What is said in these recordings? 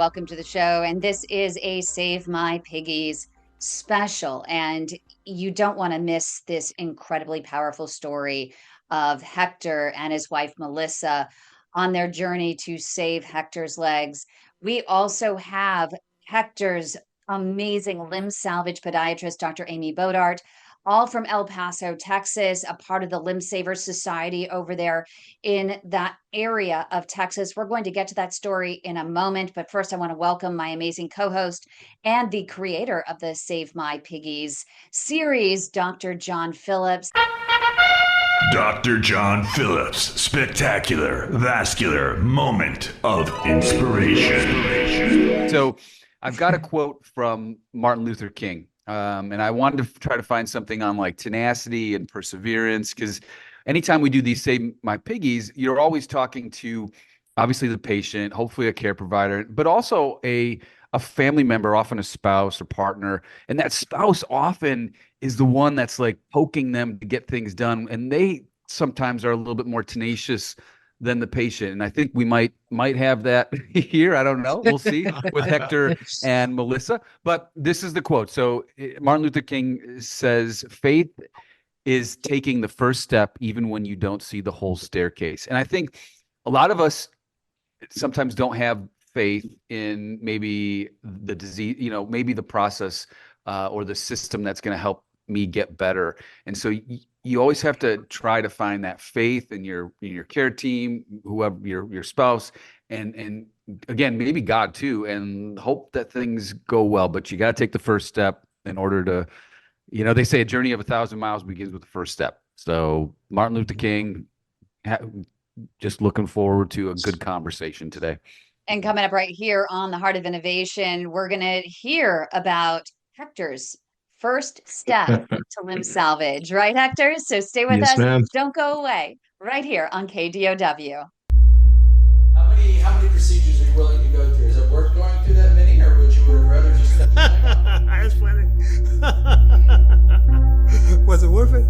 welcome to the show. And this is a Save My Piggies special. And you don't want to miss this incredibly powerful story of Hector and his wife, Melissa, on their journey to save Hector's legs. We also have Hector's amazing limb salvage podiatrist, Dr. Amy Bodart, all from El Paso, Texas, a part of the Limb Savers Society over there in that area of Texas. We're going to get to that story in a moment, but first I want to welcome my amazing co-host and the creator of the Save My Piggies series, Dr. John Phillips. Dr. John Phillips, spectacular, vascular moment of inspiration. So I've got a quote from Martin Luther King. And I wanted to try to find something on like tenacity and perseverance, because anytime we do these Save My Piggies, you're always talking to obviously the patient, hopefully a care provider, but also a family member, often a spouse or partner. And that spouse often is the one that's like poking them to get things done. And they sometimes are a little bit more tenacious than the patient. And I think we might have that here. I don't know. We'll see with Hector and Melissa. But this is the quote. So Martin Luther King says, faith is taking the first step even when you don't see the whole staircase. And I think a lot of us sometimes don't have faith in maybe the disease, maybe the process or the system that's going to help me get better. And so you always have to try to find that faith in your care team, whoever your spouse, and again, maybe God too, and hope that things go well. But you got to take the first step in order to, they say a journey of 1,000 miles begins with the first step. So Martin Luther King, just looking forward to a good conversation today. And coming up right here on the Heart of Innovation, we're going to hear about Hector's first step to limb salvage, right, Hector? So stay with us. Ma'am. Don't go away. Right here on KDOW. How many procedures are you willing to go through? Is it worth going through that many, or would you rather just step That's funny. Was it worth it?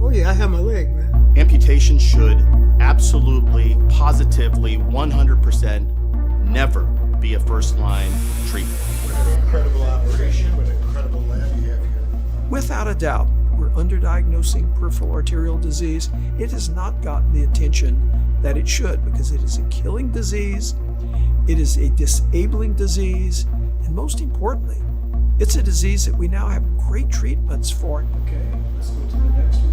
Oh yeah, I have my leg, man. Amputation should absolutely, positively, 100% never be a first-line treatment. What an incredible operation, what an incredible lab you have here. Without a doubt, we're underdiagnosing peripheral arterial disease. It has not gotten the attention that it should, because it is a killing disease, it is a disabling disease, and most importantly, it's a disease that we now have great treatments for. Okay, let's go to the next one.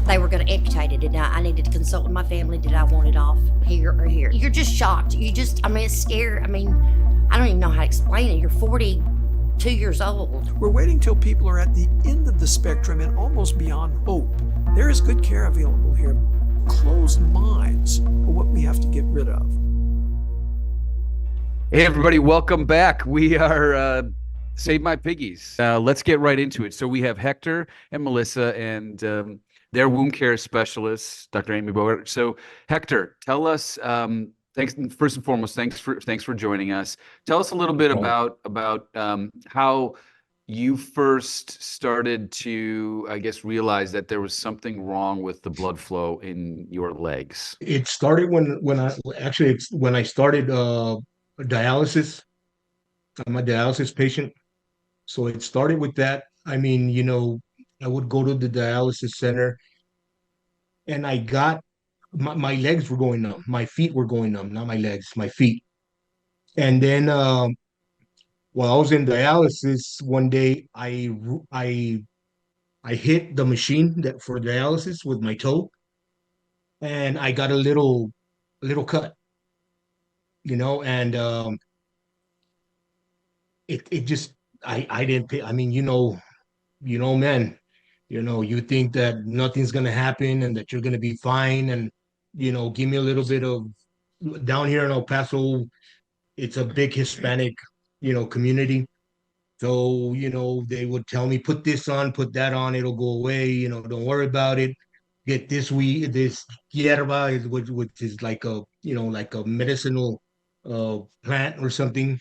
They were going to amputate it, and I needed to consult with my family. Did I want it off here or here? You're just shocked. It's scary. I don't even know how to explain it. You're 42 years old. We're waiting till people are at the end of the spectrum and almost beyond hope. There is good care available here. Closed minds are what we have to get rid of. Hey, everybody, welcome back. We are Save My Piggies. Let's get right into it. So we have Hector and Melissa and their wound care specialists, Dr. Amy Bodart. So Hector, tell us, thanks first and foremost, thanks for joining us. Tell us a little bit about how you first started to, I guess, realize that there was something wrong with the blood flow in your legs. It started when I started dialysis. I'm a dialysis patient, so it started with that. I would go to the dialysis center, and I got my legs were going numb. My feet were going numb, not my legs, my feet. And then while I was in dialysis, one day I hit the machine that for dialysis with my toe, and I got a little cut, and it just I didn't pay. Man. You think that nothing's going to happen and that you're going to be fine. And, give me a little bit of down here in El Paso, it's a big Hispanic, community. So, they would tell me, put this on, put that on, it'll go away, don't worry about it. Get this hierba, which is like a medicinal plant or something,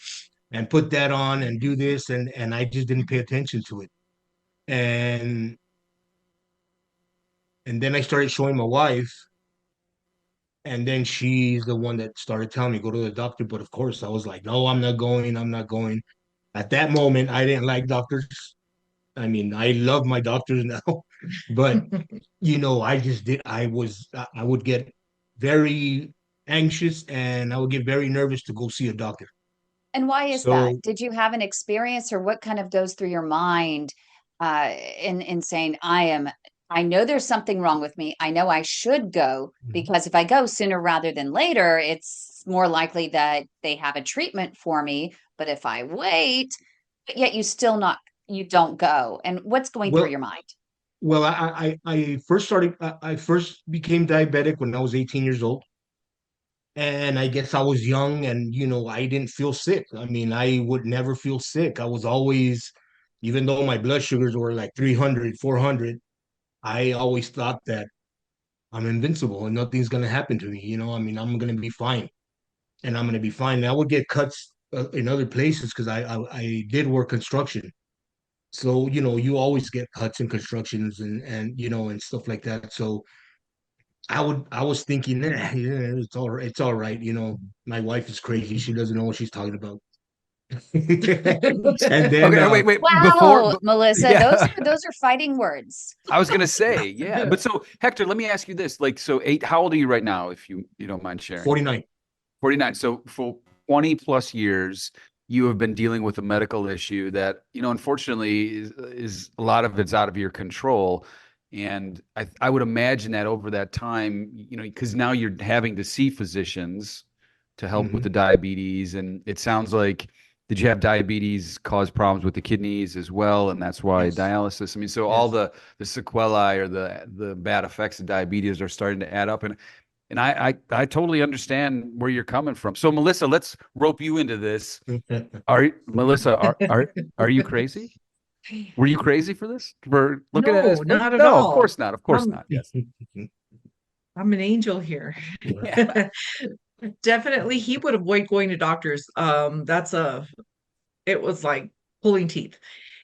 and put that on and do this. And I just didn't pay attention to it. And then I started showing my wife, And then she's the one that started telling me, go to the doctor. But of course, I was like, no, I'm not going. I'm not going. At that moment, I didn't like doctors. I mean, I love my doctors now, but I just did. I would get very anxious and I would get very nervous to go see a doctor. And why is that? So, Did you have an experience, or what kind of goes through your mind in saying, I know there's something wrong with me. I know I should go, because if I go sooner rather than later, it's more likely that they have a treatment for me. But if I wait, but yet you don't go. And what's going through well, your mind? well, I first became diabetic when I was 18 years old. And I guess I was young and, I didn't feel sick. I mean, I would never feel sick. I was always, even though my blood sugars were like 300, 400, I always thought that I'm invincible and nothing's going to happen to me. I mean, I'm going to be fine and I'm going to be fine. And I would get cuts in other places because I did work construction. So, you always get cuts in constructions and stuff like that. So I was thinking, yeah, it's all right. My wife is crazy. She doesn't know what she's talking about. And then Okay, wait. Wow, Melissa, those Yeah, are those are fighting words. I was gonna say, yeah. But so Hector, let me ask you this: like, so how old are you right now, if you don't mind sharing? 49. 49. So for 20 plus years, you have been dealing with a medical issue that, unfortunately is a lot of it's out of your control. And I would imagine that over that time, because now you're having to see physicians to help with the diabetes. And it sounds like, did you have diabetes cause problems with the kidneys as well? And that's why Yes. dialysis. I mean, so Yes. all the sequelae or the bad effects of diabetes are starting to add up. And I totally understand where you're coming from. So Melissa, let's rope you into this. Are you crazy? Were you crazy for this? For looking at No, this? not at No, of all. course not. Of course I'm not. Yes. I'm an angel here. Yeah. Definitely he would avoid going to doctors. It was like pulling teeth.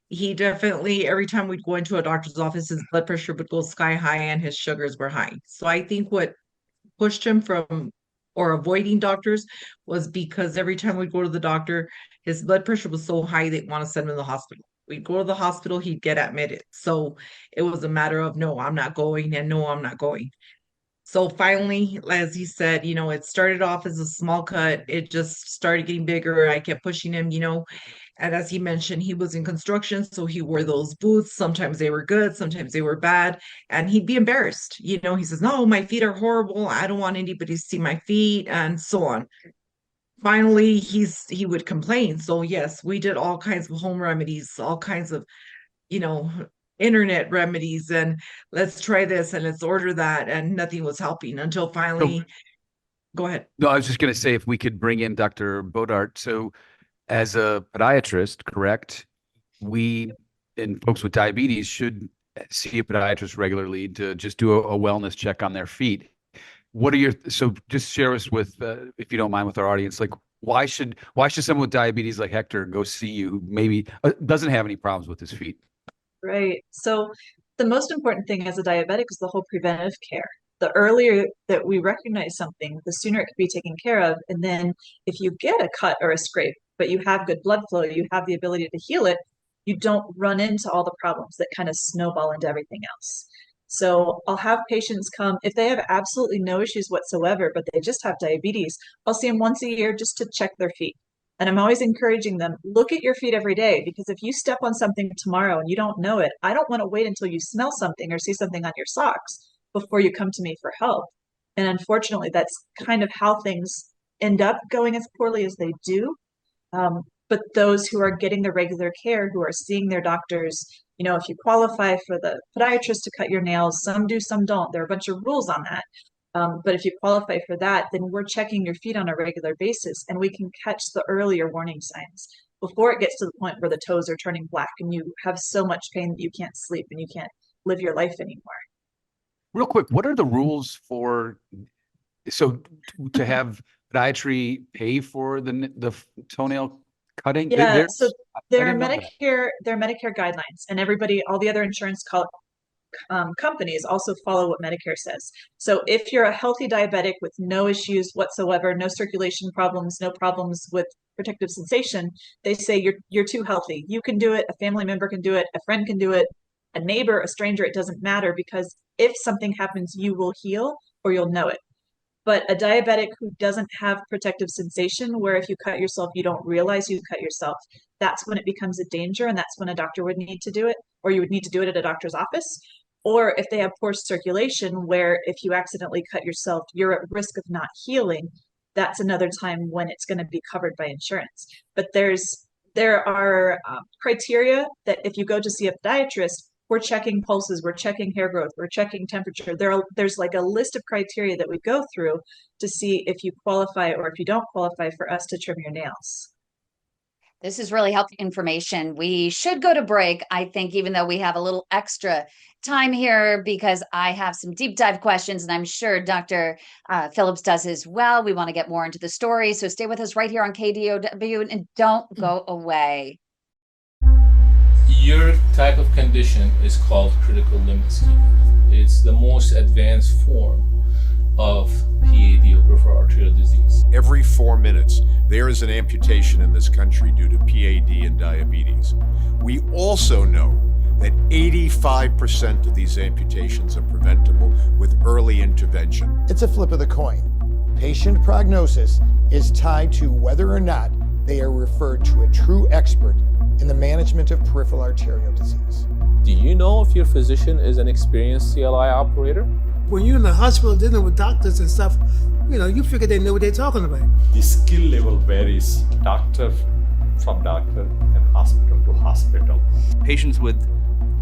He definitely, every time we'd go into a doctor's office, his blood pressure would go sky high and his sugars were high. So I think what pushed him from or avoiding doctors was because every time we'd go to the doctor, his blood pressure was so high they'd want to send him to the hospital. We'd go to the hospital, he'd get admitted. So it was a matter of no, I'm not going, and no, I'm not going. So finally, as he said, it started off as a small cut. It just started getting bigger. I kept pushing him, and as he mentioned, he was in construction, so he wore those boots. Sometimes they were good, sometimes they were bad, and he'd be embarrassed. He says, "No, my feet are horrible. I don't want anybody to see my feet," and so on. Finally, he would complain. So yes, we did all kinds of home remedies, all kinds of, you know, internet remedies, and let's try this and let's order that, and nothing was helping until So, finally, go ahead. no, I was just going to say if we could bring in Dr. Bodart. So, as a podiatrist, correct, we and folks with diabetes should see a podiatrist regularly to just do a wellness check on their feet. So just share us with, if you don't mind, with our audience, like why should someone with diabetes like Hector go see you who maybe doesn't have any problems with his feet? Right. So the most important thing as a diabetic is the whole preventive care. The earlier that we recognize something, the sooner it can be taken care of. And then if you get a cut or a scrape, but you have good blood flow, you have the ability to heal it, you don't run into all the problems that kind of snowball into everything else. So I'll have patients come if they have absolutely no issues whatsoever, but they just have diabetes. I'll see them once a year just to check their feet. And I'm always encouraging them, look at your feet every day, because if you step on something tomorrow and you don't know it, I don't want to wait until you smell something or see something on your socks before you come to me for help. And unfortunately, that's kind of how things end up going as poorly as they do. But those who are getting the regular care, who are seeing their doctors, if you qualify for the podiatrist to cut your nails, some do, some don't. There are a bunch of rules on that. But if you qualify for that, then we're checking your feet on a regular basis, and we can catch the earlier warning signs before it gets to the point where the toes are turning black and you have so much pain that you can't sleep and you can't live your life anymore. Real quick, what are the rules for to have podiatry pay for the toenail cutting? Yeah, so I there are didn't know that. Medicare guidelines, and everybody, all the other insurance companies also follow what Medicare says. So if you're a healthy diabetic with no issues whatsoever, no circulation problems, no problems with protective sensation, they say you're too healthy. You can do it. A family member can do it. A friend can do it. A neighbor, a stranger, it doesn't matter, because if something happens, you will heal or you'll know it. But a diabetic who doesn't have protective sensation, where if you cut yourself, you don't realize you cut yourself, that's when it becomes a danger, and that's when a doctor would need to do it, or you would need to do it at a doctor's office. Or if they have poor circulation, where if you accidentally cut yourself, you're at risk of not healing, that's another time when it's going to be covered by insurance. But there are criteria that if you go to see a podiatrist, we're checking pulses, we're checking hair growth, we're checking temperature. There's like a list of criteria that we go through to see if you qualify or if you don't qualify for us to trim your nails. This is really helpful information. We should go to break, I think, even though we have a little extra time here, because I have some deep dive questions, and I'm sure Dr. Phillips does as well. We want to get more into the story. So stay with us right here on KDOW and don't go away. Your type of condition is called critical limb ischemia. It's the most advanced form of P.A.D. or peripheral arterial disease. Every 4 minutes, there is an amputation in this country due to P.A.D. and diabetes. We also know that 85% of these amputations are preventable with early intervention. It's a flip of the coin. Patient prognosis is tied to whether or not they are referred to a true expert in the management of peripheral arterial disease. Do you know if your physician is an experienced CLI operator? When you're in the hospital dealing with doctors and stuff, you figure they know what they're talking about. The skill level varies doctor from doctor and hospital to hospital. Patients with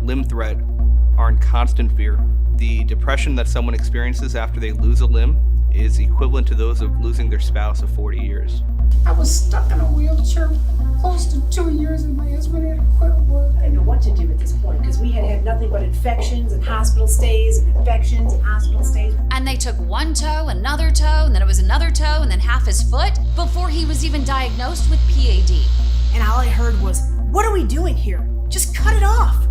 limb threat are in constant fear. The depression that someone experiences after they lose a limb is equivalent to those of losing their spouse of 40 years. I was stuck in a wheelchair close to 2 years, and my husband had to quit work. I didn't know what to do at this point, because we had had nothing but infections and hospital stays and infections and hospital stays. And they took one toe, another toe, and then it was another toe, and then half his foot before he was even diagnosed with P.A.D. And all I heard was, "What are we doing here? Just cut it off."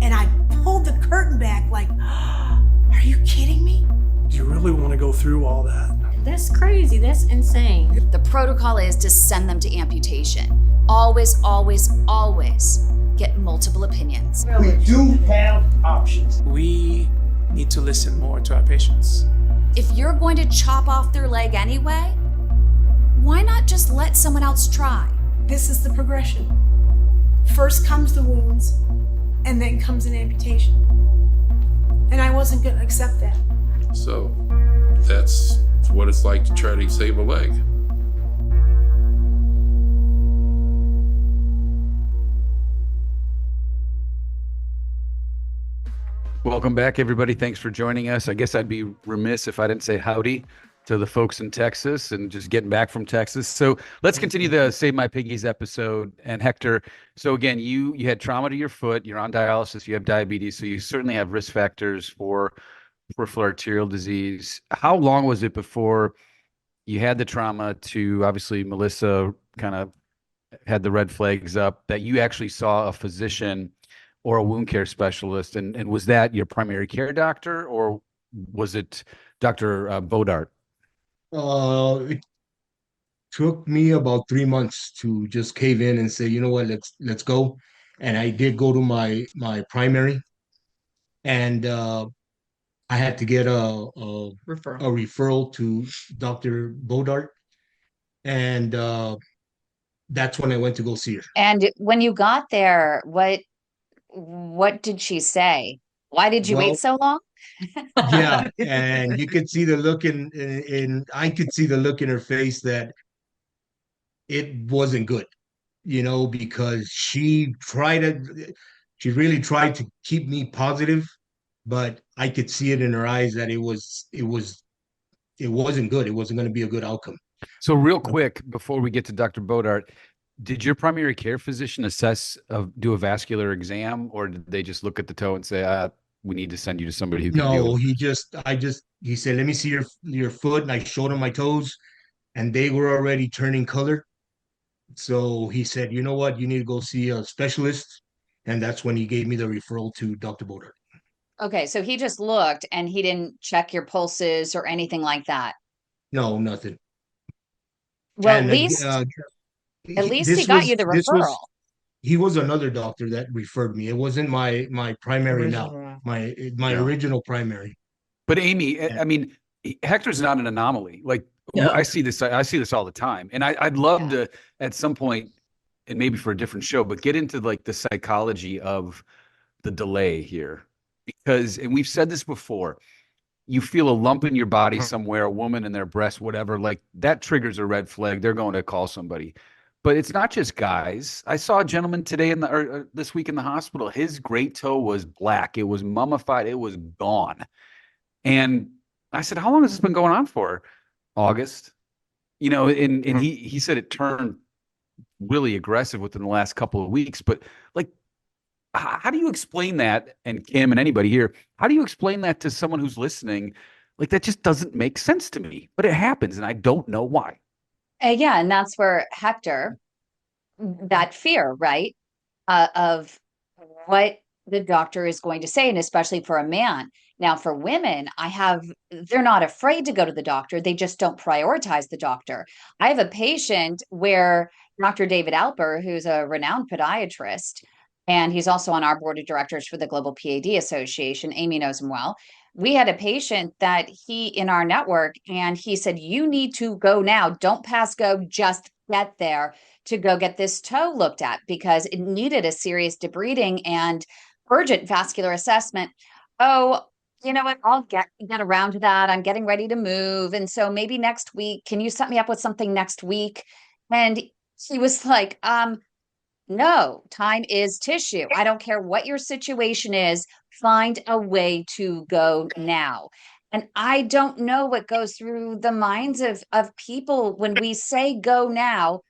And I pulled the curtain back like, "Are you kidding me? Do you really want to go through all that?" That's crazy. That's insane. The protocol is to send them to amputation. Always, always, always get multiple opinions. We do have options. We need to listen more to our patients. If you're going to chop off their leg anyway, why not just let someone else try? This is the progression. First comes the wounds, and then comes an amputation. And I wasn't going to accept that. So that's what it's like to try to save a leg. Welcome back, everybody. Thanks for joining us. I guess I'd be remiss if I didn't say howdy to the folks in Texas and just getting back from Texas. So let's continue the Save My Piggies episode. And Hector, so again, you had trauma to your foot, you're on dialysis, you have diabetes, so you certainly have risk factors for peripheral arterial disease. How long was it before you had the trauma to, obviously Melissa kind of had the red flags up, that you actually saw a physician or a wound care specialist? And was that your primary care doctor, or was it Dr. Bodart? It took me about 3 months to just cave in and say, you know what, let's go. And I did go to my primary, and I had to get a referral to Dr. Bodart, and that's when I went to go see her. And when you got there, what did she say? Why did you wait so long? Yeah, and you could see the look in I could see the look in her face that it wasn't good, because she really tried to keep me positive, but I could see it in her eyes that it wasn't good. It wasn't going to be a good outcome. So real quick, before we get to Dr. Bodart, did your primary care physician do a vascular exam, or did they just look at the toe and say, we need to send you to somebody who can No, he said, let me see your foot. And I showed him my toes, and they were already turning color. So he said, you know what, you need to go see a specialist. And that's when he gave me the referral to Dr. Bodart. Okay, so he just looked and he didn't check your pulses or anything like that. No, nothing. Well, And at least he this got was you the this referral. was he was another doctor that referred me. It wasn't my primary now, Original. my Yeah. original primary. But Amy, Yeah. I mean, Hector's not an anomaly. Like No. I see this all the time. And I'd love to at some point, and maybe for a different show, but get into like the psychology of the delay here. Because, and we've said this before, you feel a lump in your body somewhere, a woman in their breast, whatever, like that triggers a red flag. They're going to call somebody. But it's not just guys. I saw a gentleman today or this week in the hospital. His great toe was black. It was mummified. It was gone. And I said, how long has this been going on for? August. You know, and he said it turned really aggressive within the last couple of weeks. But like, how do you explain that? And Kim and anybody here, how do you explain that to someone who's listening? Like, that just doesn't make sense to me, but it happens, and I don't know why. Yeah, and that's where Hector, that fear, right, of what the doctor is going to say, and especially for a man. Now, for women, they're not afraid to go to the doctor. They just don't prioritize the doctor. I have a patient where Dr. David Alper, who's a renowned podiatrist, and he's also on our board of directors for the Global P.A.D. Association. Amy knows him well. We had a patient that he in our network, and he said, you need to go now. Don't pass go, just get there to go get this toe looked at because it needed a serious debriding and urgent vascular assessment. Oh, you know what? I'll get around to that. I'm getting ready to move. And so maybe next week, can you set me up with something next week? And he was like, no, time is tissue. I don't care what your situation is. Find a way to go now. And I don't know what goes through the minds of people when we say go now.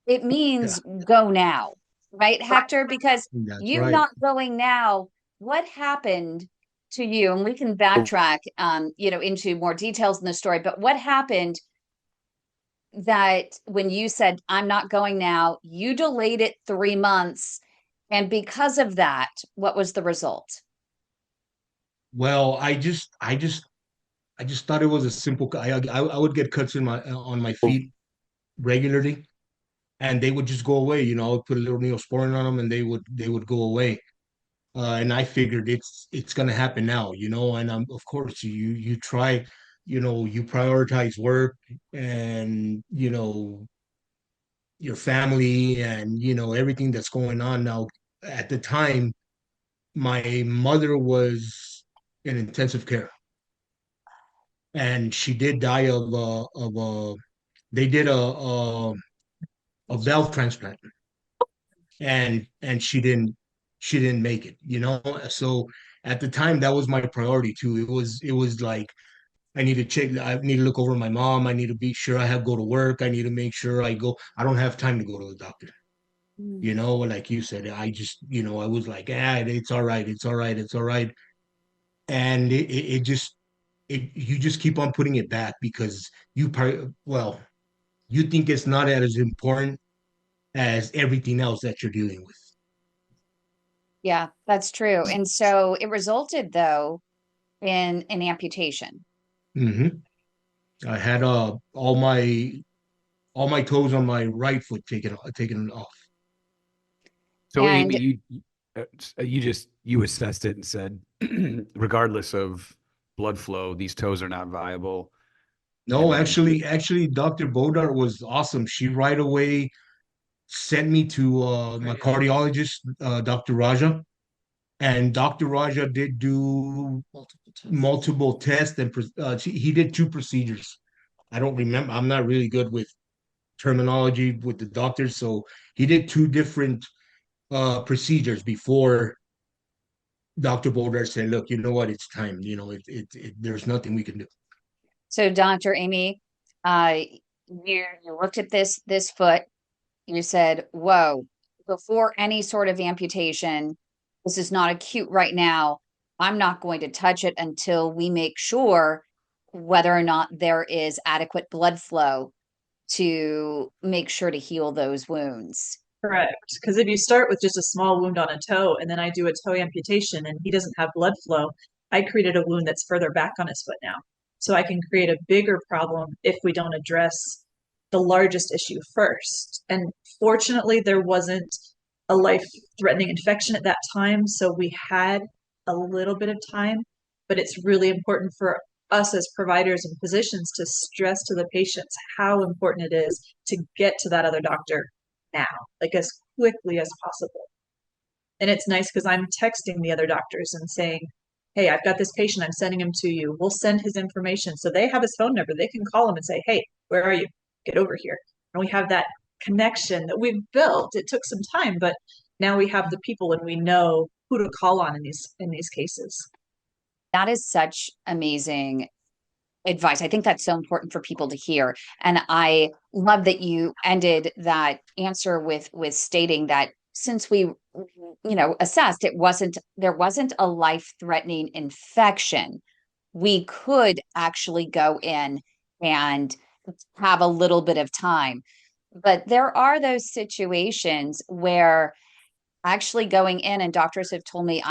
It means go now, right, Hector? Because That's you right. not going now, what happened to you? And we can backtrack, into more details in the story. But what happened that when you said, I'm not going now, you delayed it 3 months. And because of that, what was the result? Well, I just thought it was a simple. I would get cuts in my on my feet regularly, and they would just go away. You know, I would put a little Neosporin on them, and they would go away. And I figured it's gonna happen now. You know, and of course you try, you prioritize work and your family and everything that's going on now. At the time, my mother was in intensive care, and she did die of they did a valve transplant, and she didn't make it. So at the time, that was my priority too. It was like I need to look over my mom. I need to be sure I have go to work. I need to make sure I don't have time to go to the doctor. Like you said, I just, I was like, it's all right, it's all right, it's all right. And you just keep on putting it back because you think it's not as important as everything else that you're dealing with. Yeah, that's true. And so it resulted, though, in an amputation. Hmm. I had all my toes on my right foot taken off. So, And Amy, you assessed it and said, regardless of blood flow, these toes are not viable. No, actually, Dr. Bodart was awesome. She right away sent me to my cardiologist, Dr. Raja, and Dr. Raja did do multiple tests, and he did two procedures. I don't remember. I'm not really good with terminology with the doctors, so he did two different procedures before Dr. Boulder said, "Look, you know what? It's time. There's nothing we can do." so, Dr. Amy, uh, you looked at this foot. You said, "Whoa! Before any sort of amputation, this is not acute right now. I'm not going to touch it until we make sure whether or not there is adequate blood flow to make sure to heal those wounds." Correct. Because if you start with just a small wound on a toe and then I do a toe amputation and he doesn't have blood flow, I created a wound that's further back on his foot now. So I can create a bigger problem if we don't address the largest issue first. And fortunately, there wasn't a life-threatening infection at that time, so we had a little bit of time, but it's really important for us as providers and physicians to stress to the patients how important it is to get to that other doctor now, like as quickly as possible. And it's nice because I'm texting the other doctors and saying, hey, I've got this patient, I'm sending him to you. We'll send his information. So they have his phone number. They can call him and say, hey, where are you? Get over here. And we have that connection that we've built. It took some time, but now we have the people and we know who to call on in these cases. That is such amazing advice. I think that's so important for people to hear. And I love that you ended that answer with stating that since we assessed there wasn't a life-threatening infection, we could actually go in and have a little bit of time. But there are those situations where actually going in, and doctors have told me,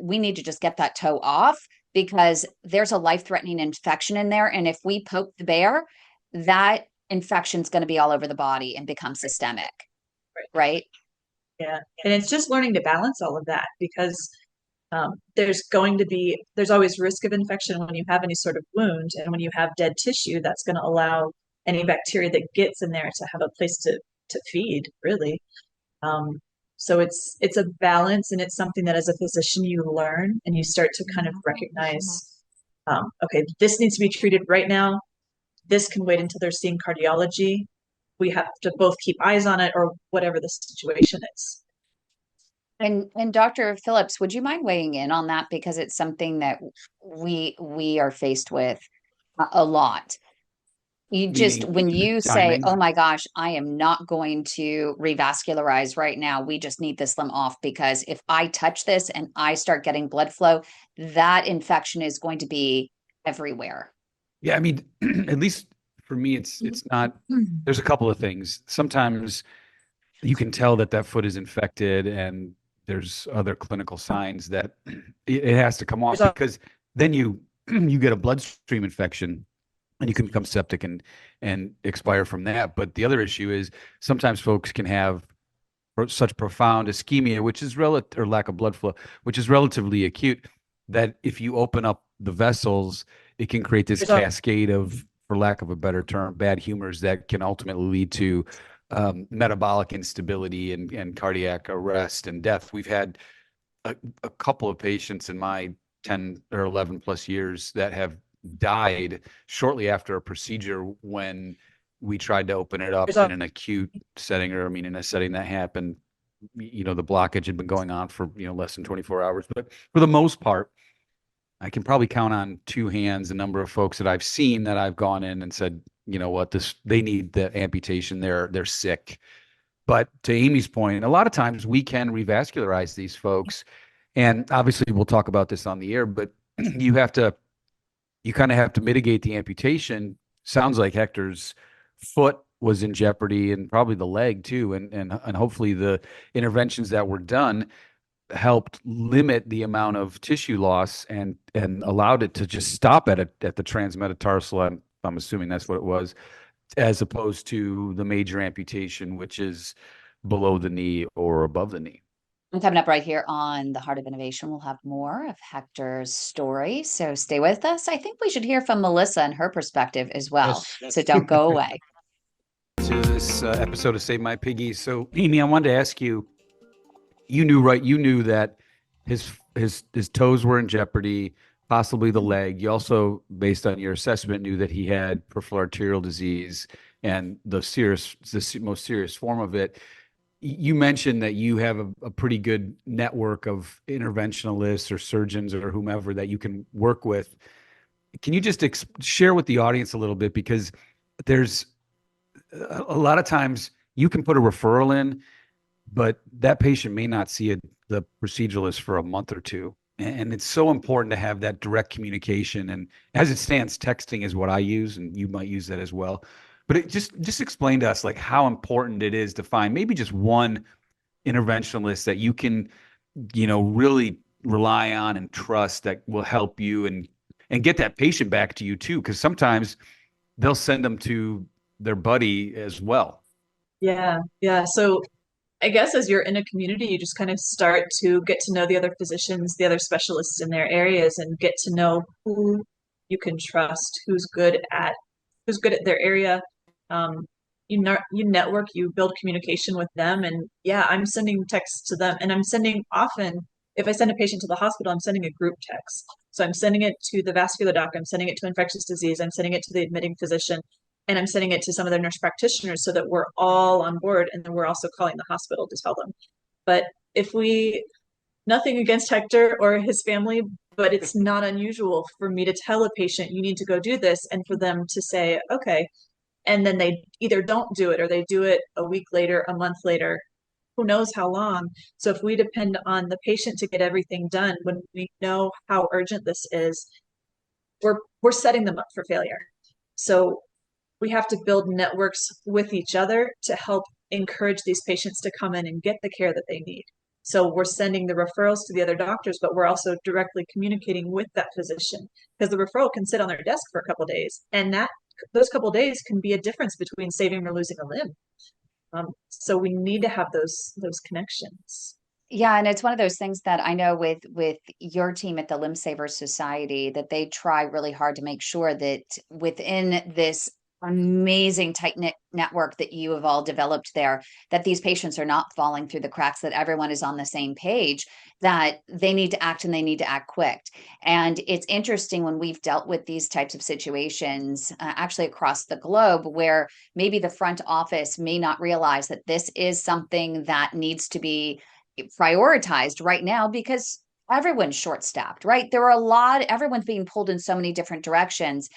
we need to just get that toe off because there's a life-threatening infection in there. And if we poke the bear, that infection's going to be all over the body and become systemic. Right? Yeah. And it's just learning to balance all of that because there's always risk of infection when you have any sort of wound. And when you have dead tissue, that's going to allow any bacteria that gets in there to have a place to feed, really. So it's a balance, and it's something that as a physician you learn and you start to kind of recognize, okay, this needs to be treated right now. This can wait until they're seeing cardiology. We have to both keep eyes on it or whatever the situation is. And Dr. Phillips, would you mind weighing in on that? Because it's something that we are faced with a lot. When you say, oh my gosh, I am not going to revascularize right now. We just need this limb off because if I touch this and I start getting blood flow, that infection is going to be everywhere. Yeah. I mean, at least for me, it's not, there's a couple of things. Sometimes you can tell that foot is infected and there's other clinical signs that it has to come off because then you get a bloodstream infection and you can become septic and expire from that. But the other issue is sometimes folks can have such profound ischemia, which is or lack of blood flow, which is relatively acute, that if you open up the vessels, it can create this cascade of, for lack of a better term, bad humors that can ultimately lead to metabolic instability and cardiac arrest and death. We've had a couple of patients in my 10 or 11 plus years that have died shortly after a procedure when we tried to open it up in an acute setting, or in a setting that happened, the blockage had been going on for, less than 24 hours. But for the most part, I can probably count on two hands the number of folks that I've seen that I've gone in and said, you know what, they need the amputation. They're sick. But to Amy's point, a lot of times we can revascularize these folks. And obviously we'll talk about this on the air, but you kind of have to mitigate the amputation. Sounds like Hector's foot was in jeopardy and probably the leg too. And hopefully the interventions that were done helped limit the amount of tissue loss and allowed it to just stop at the transmetatarsal. I'm assuming that's what it was, as opposed to the major amputation, which is below the knee or above the knee. And coming up right here on The Heart of Innovation, we'll have more of Hector's story. So stay with us. I think we should hear from Melissa and her perspective as well. Yes. So don't go away. To this episode of Save My Piggies. So Amy, I wanted to ask you, you knew that his toes were in jeopardy, possibly the leg. You also, based on your assessment, knew that he had peripheral arterial disease and the most serious form of it. You mentioned that you have a pretty good network of interventionalists or surgeons or whomever that you can work with. Can you just share with the audience a little bit? Because there's a lot of times you can put a referral in, but that patient may not see the proceduralist for a month or two. And it's so important to have that direct communication. And as it stands, texting is what I use, and you might use that as well. But it just explain to us like how important it is to find maybe just one interventionalist that you can, really rely on and trust that will help you and get that patient back to you too. Because sometimes they'll send them to their buddy as well. Yeah, yeah. So I guess as you're in a community, you just kind of start to get to know the other physicians, the other specialists in their areas, and get to know who you can trust, who's good at their area. Um, you network, you build communication with them, and yeah, I'm sending texts to them, and I'm sending often. If I send a patient to the hospital, I'm sending a group text. So I'm sending it to the vascular doc, I'm sending it to infectious disease, I'm sending it to the admitting physician, and I'm sending it to some of their nurse practitioners so that we're all on board. And then we're also calling the hospital to tell them. But if we, nothing against Hector or his family, but it's not unusual for me to tell a patient, you need to go do this, and for them to say, okay. And then they either don't do it or they do it a week later, a month later, who knows how long. So if we depend on the patient to get everything done when we know how urgent this is, we're setting them up for failure. So we have to build networks with each other to help encourage these patients to come in and get the care that they need. So we're sending the referrals to the other doctors, but we're also directly communicating with that physician because the referral can sit on their desk for a couple of days, and those couple of days can be a difference between saving or losing a limb. So we need to have those connections. Yeah, and it's one of those things that I know with your team at the Limb Savers Society that they try really hard to make sure that within this amazing tight-knit network that you have all developed there, that these patients are not falling through the cracks, that everyone is on the same page, that they need to act and they need to act quick. And it's interesting when we've dealt with these types of situations, actually across the globe, where maybe the front office may not realize that this is something that needs to be prioritized right now because everyone's short-staffed, right? Everyone's being pulled in so many different directions.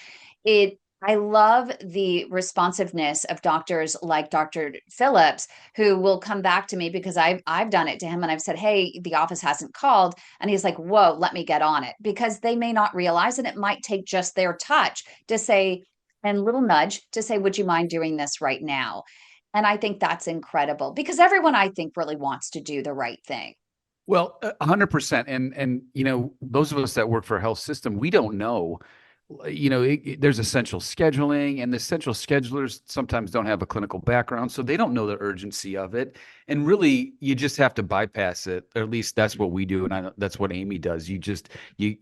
I love the responsiveness of doctors like Dr. Phillips, who will come back to me because I've done it to him and I've said, hey, the office hasn't called. And he's like, whoa, let me get on it, because they may not realize, and it might take just their touch to say, and little nudge to say, would you mind doing this right now? And I think that's incredible because everyone, I think, really wants to do the right thing. Well, 100%. And those of us that work for a health system, we don't know. There's essential scheduling, and the essential schedulers sometimes don't have a clinical background, so they don't know the urgency of it. And really, you just have to bypass it. Or at least that's what we do, and that's what Amy does. You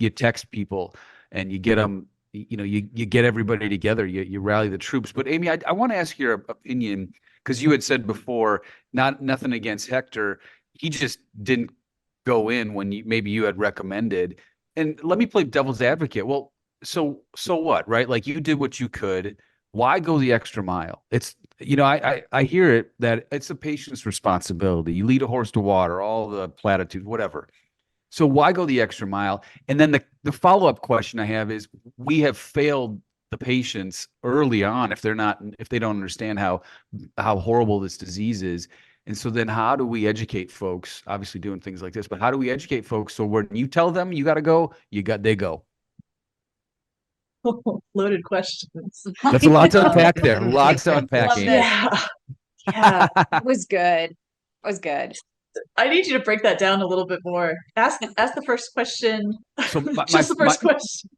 text people, and you get them. You get everybody together. You rally the troops. But Amy, I want to ask your opinion, because you had said before, nothing against Hector, he just didn't go in when maybe you had recommended. And let me play devil's advocate. Well, so what, right? Like, you did what you could. Why go the extra mile? It's, I hear it that it's a patient's responsibility. You lead a horse to water, all the platitudes, whatever. So why go the extra mile? And then the follow-up question I have is, we have failed the patients early on if they don't understand how horrible this disease is. And so then how do we educate folks, obviously doing things like this, but how do we educate folks so when you tell them you got to go, they go? Loaded questions. That's a lot to unpack there. Lots to unpack. Yeah. It was good. It was good. I need you to break that down a little bit more. Ask the first question. So the first question.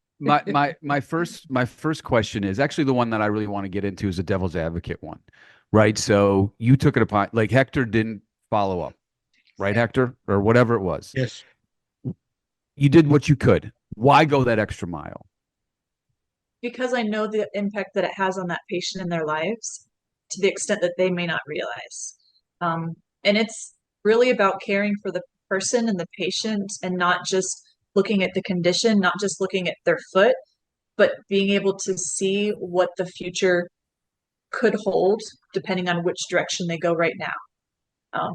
My first question is actually the one that I really want to get into, is a devil's advocate one, right? So you took it upon, like, Hector didn't follow up, right, Hector, or whatever it was. Yes. You did what you could. Why go that extra mile? Because I know the impact that it has on that patient in their lives, to the extent that they may not realize. And it's really about caring for the person and the patient, and not just looking at the condition, not just looking at their foot, but being able to see what the future could hold depending on which direction they go right now.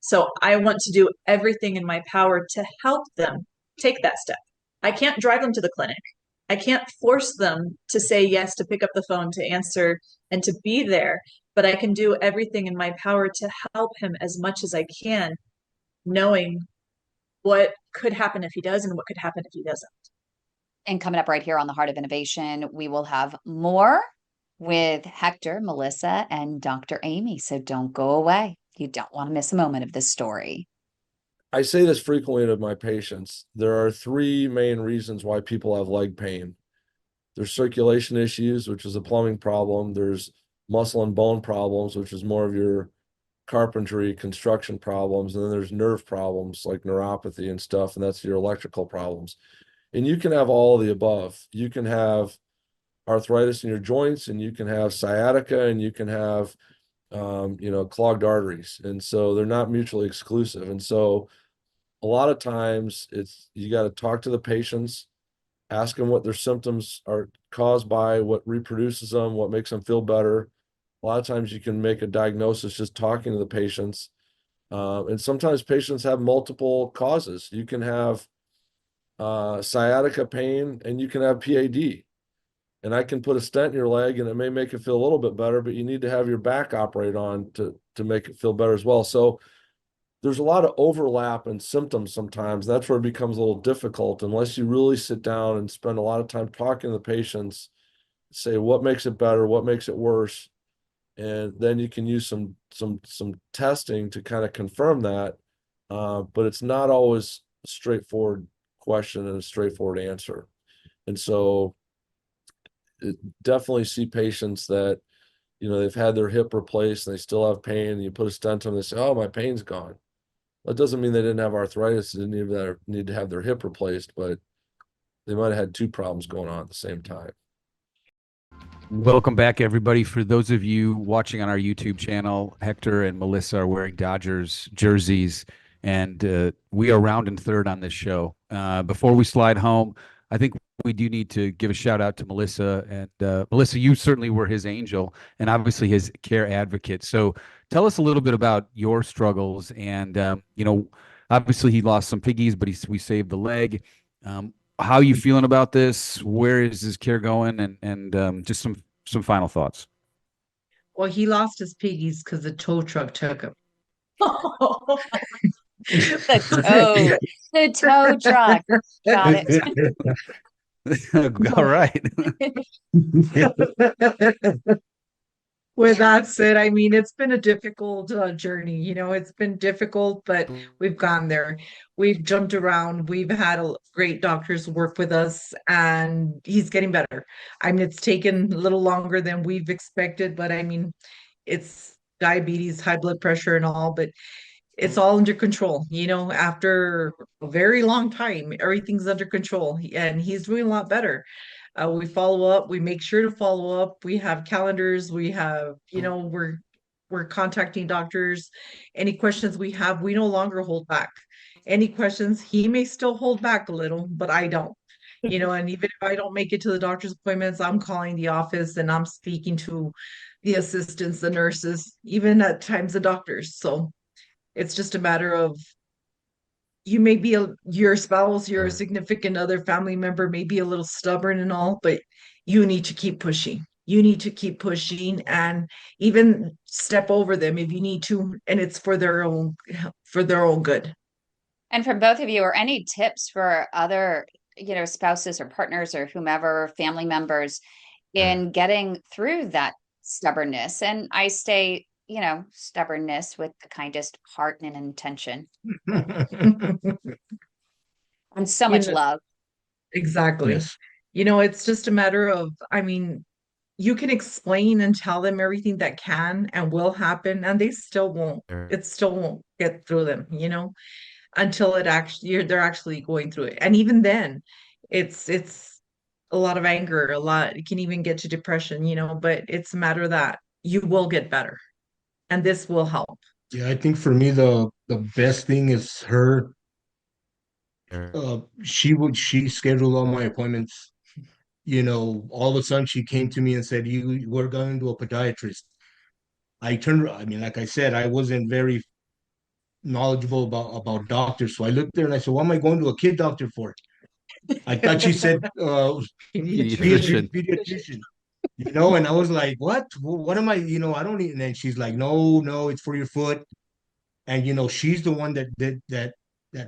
So I want to do everything in my power to help them take that step. I can't drive them to the clinic. I can't force them to say yes, to pick up the phone, to answer, and to be there. But I can do everything in my power to help him as much as I can, knowing what could happen if he does and what could happen if he doesn't. And coming up right here on the Heart of Innovation, we will have more with Hector, Melissa, and Dr. Amy. So don't go away. You don't want to miss a moment of this story. I say this frequently to my patients. There are three main reasons why people have leg pain. There's circulation issues, which is a plumbing problem. There's muscle and bone problems, which is more of your carpentry, construction problems. And then there's nerve problems like neuropathy and stuff, and that's your electrical problems. And you can have all of the above. You can have arthritis in your joints, and you can have sciatica, and you can have, clogged arteries. And so they're not mutually exclusive. And so a lot of times you got to talk to the patients, ask them what their symptoms are caused by, what reproduces them, what makes them feel better. A lot of times you can make a diagnosis just talking to the patients. And sometimes patients have multiple causes. You can have sciatica pain and you can have P.A.D. And I can put a stent in your leg and it may make it feel a little bit better, but you need to have your back operated on to make it feel better as well. So there's a lot of overlap in symptoms sometimes. That's where it becomes a little difficult unless you really sit down and spend a lot of time talking to the patients, say what makes it better, what makes it worse. And then you can use some testing to kind of confirm that. But it's not always a straightforward question and a straightforward answer. And so definitely see patients that, they've had their hip replaced and they still have pain, and you put a stent on them, they say, oh, my pain's gone. That doesn't mean they didn't have arthritis, they didn't need to have their hip replaced, but they might have had two problems going on at the same time. Welcome back, everybody. For those of you watching on our YouTube channel, Hector and Melissa are wearing Dodgers jerseys, and we are rounding third on this show. Before we slide home, I think we do need to give a shout out to Melissa. And Melissa, you certainly were his angel and obviously his care advocate. So tell us a little bit about your struggles. And, obviously he lost some piggies, but we saved the leg. How are you feeling about this? Where is his care going? And just some final thoughts. Well, he lost his piggies because the tow truck took him. The tow truck. Got it. All right. With that said, it's been a difficult journey. It's been difficult, but we've gone there. We've jumped around. We've had great doctors work with us, and he's getting better. It's taken a little longer than we've expected, but it's diabetes, high blood pressure, and all, but it's all under control. After a very long time, everything's under control, and he's doing a lot better. We follow up, we make sure to follow up. We have calendars, we have, we're contacting doctors. Any questions we have, we no longer hold back. Any questions, he may still hold back a little, but I don't. And even if I don't make it to the doctor's appointments, I'm calling the office and I'm speaking to the assistants, the nurses, even at times the doctors. So it's just a matter of, you may be your spouse, your significant other, family member may be a little stubborn and all, but you need to keep pushing. You need to keep pushing and even step over them if you need to, and it's for their own good. And from both of you, are any tips for other, spouses or partners or whomever, family members, in getting through that stubbornness? And I say, stubbornness with the kindest heart and intention. And so much love. Exactly. Yes. It's just a matter of, you can explain and tell them everything that can and will happen, and they still won't. It still won't get through them, until they're actually going through it. And even then, it's a lot of anger, it can even get to depression, but it's a matter of that you will get better. And this will help. Yeah, I think for me the best thing is her. She scheduled all my appointments. All of a sudden she came to me and said, we're going to a podiatrist. Like I said, I wasn't very knowledgeable about doctors, so I looked there and I said, what am I going to a kid doctor for? I thought she said pediatrician. And I was like, what am I, I don't need. And then she's like, no, it's for your foot. And she's the one that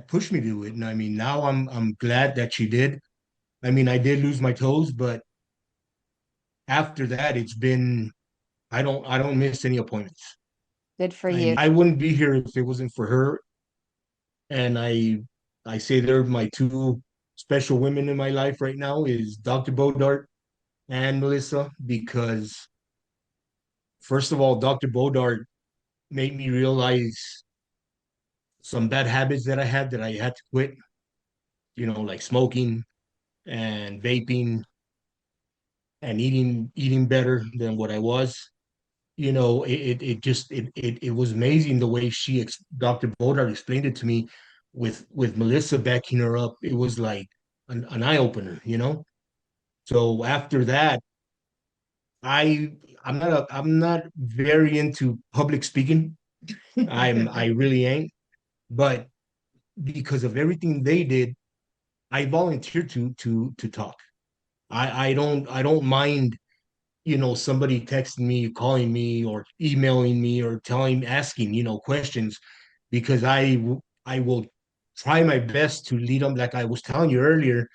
pushed me to do it. And now I'm glad that she did. I did lose my toes, but after that, it's been, I don't miss any appointments. Good for you. I wouldn't be here if it wasn't for her. And I say they're my two special women in my life right now is Dr. Bodart and Melissa, because first of all, Dr. Bodart made me realize some bad habits that I had to quit, like smoking and vaping and eating better than what I was. It was amazing the way Dr. Bodart explained it to me with Melissa backing her up. It was like an eye opener. So after that, I I'm not very into public speaking. I really ain't. But because of everything they did, I volunteered to talk. I don't mind, somebody texting me, calling me, or emailing me, or asking, questions, because I will try my best to lead them. Like I was telling you earlier,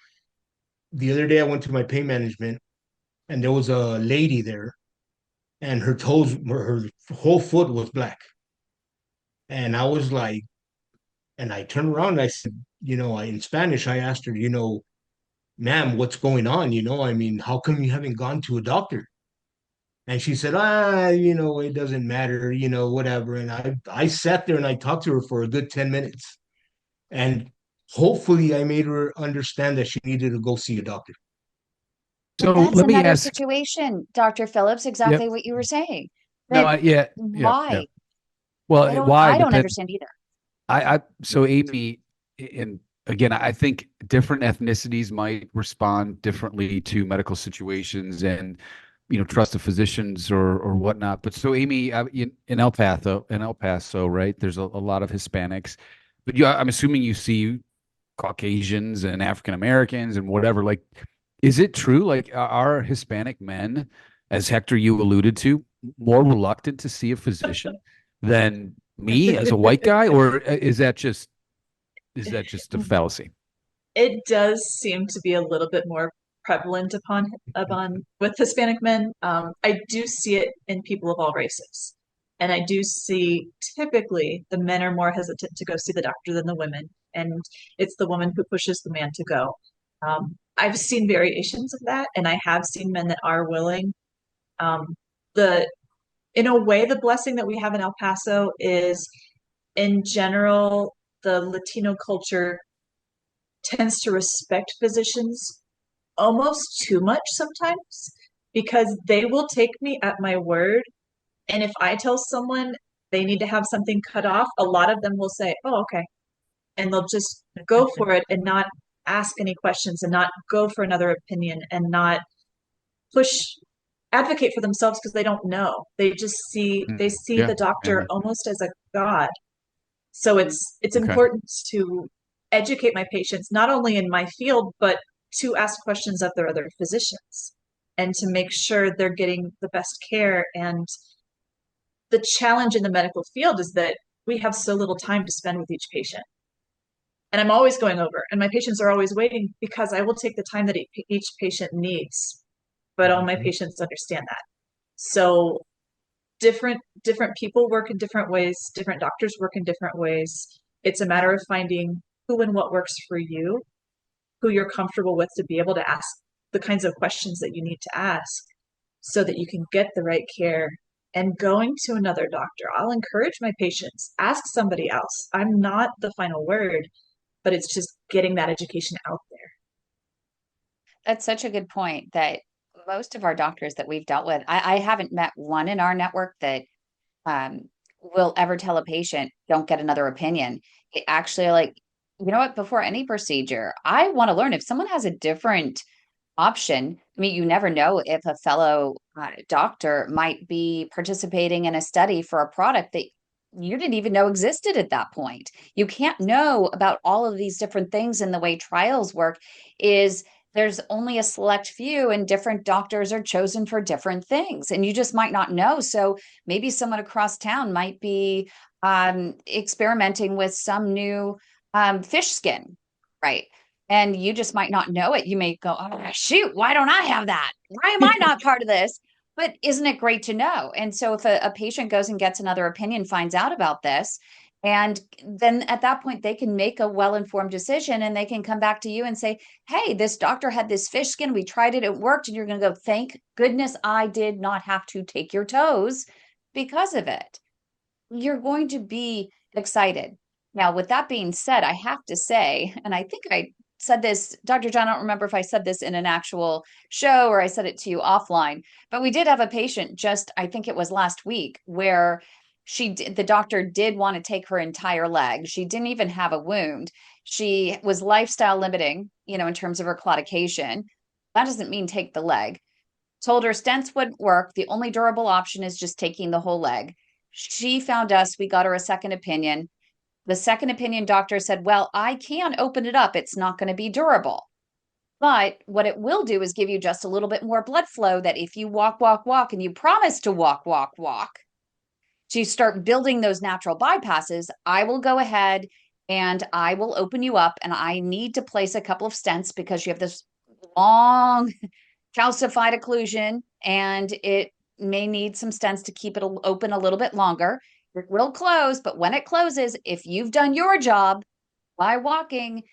the other day I went to my pain management, and there was a lady there, and her whole foot was black, and I was like, and I turned around and I said, in Spanish, I asked her, ma'am, what's going on? I mean, how come you haven't gone to a doctor? And she said, it doesn't matter, whatever. And I sat there and I talked to her for a good 10 minutes. And hopefully I made her understand that she needed to go see a doctor. But So that's let me another ask. situation, Dr. Phillips, exactly what you were saying. No, That why? Well, why? I But don't then understand either. so Amy, and again, I think different ethnicities might respond differently to medical situations and, trust of physicians or whatnot. But so Amy, in El Paso, right? There's a lot of Hispanics, but I'm assuming you see Caucasians and African Americans and whatever. Like, is it true? Like, are Hispanic men, as Hector, you alluded to, more reluctant to see a physician than me as a white guy, or is that just a fallacy? It does seem to be a little bit more prevalent upon with Hispanic men. I do see it in people of all races. And I do see typically the men are more hesitant to go see the doctor than the women. And it's the woman who pushes the man to go. I've seen variations of that, and I have seen men that are willing. The In a way, the blessing that we have in El Paso is, in general, the Latino culture tends to respect physicians almost too much sometimes, because they will take me at my word. And if I tell someone they need to have something cut off, a lot of them will say, oh, okay. And they'll just go for it and not ask any questions and not go for another opinion and not advocate for themselves, because they don't know. They see the doctor almost as a god. So it's important to educate my patients, not only in my field, but to ask questions of their other physicians and to make sure they're getting the best care. And the challenge in the medical field is that we have so little time to spend with each patient. And I'm always going over, and my patients are always waiting, because I will take the time that each patient needs. But all my patients understand that. So different people work in different ways, different doctors work in different ways. It's a matter of finding who and what works for you, who you're comfortable with to be able to ask the kinds of questions that you need to ask so that you can get the right care. And going to another doctor, I'll encourage my patients, ask somebody else. I'm not the final word, but it's just getting that education out there. That's such a good point, that most of our doctors that we've dealt with, I haven't met one in our network that will ever tell a patient, don't get another opinion. It actually, like, you know what, before any procedure, I want to learn if someone has a different option. I mean, you never know if a fellow doctor might be participating in a study for a product that you didn't even know existed at that point. You can't know about all of these different things, and the way trials work is there's only a select few, and different doctors are chosen for different things, and you just might not know. So maybe someone across town might be experimenting with some new fish skin, right? and you just might not know it. You may go, oh, shoot, why don't I have that? Why am I not part of this? But isn't it great to know? And so if a patient goes and gets another opinion, finds out about this, and then at that point, they can make a well-informed decision and they can come back to you and say, hey, this doctor had this fish skin. We tried it. It worked. And you're going to go, thank goodness I did not have to take your toes because of it. You're going to be excited. Now, with that being said, I have to say, and I think I said this, Dr. John, I don't remember if I said this in an actual show or I said it to you offline, but we did have a patient just, I think it was last week, where the doctor did want to take her entire leg. She didn't even have a wound. She was lifestyle limiting, in terms of her claudication. That doesn't mean take the leg. Told her stents wouldn't work. The only durable option is just taking the whole leg. She found us. We got her a second opinion. The second opinion doctor said, well, I can open it up. It's not going to be durable. But what it will do is give you just a little bit more blood flow that if you walk, and you promise to walk, to start building those natural bypasses, I will go ahead and I will open you up, and I need to place a couple of stents because you have this long calcified occlusion and it may need some stents to keep it open a little bit longer. It will close, but when it closes, if you've done your job by walking,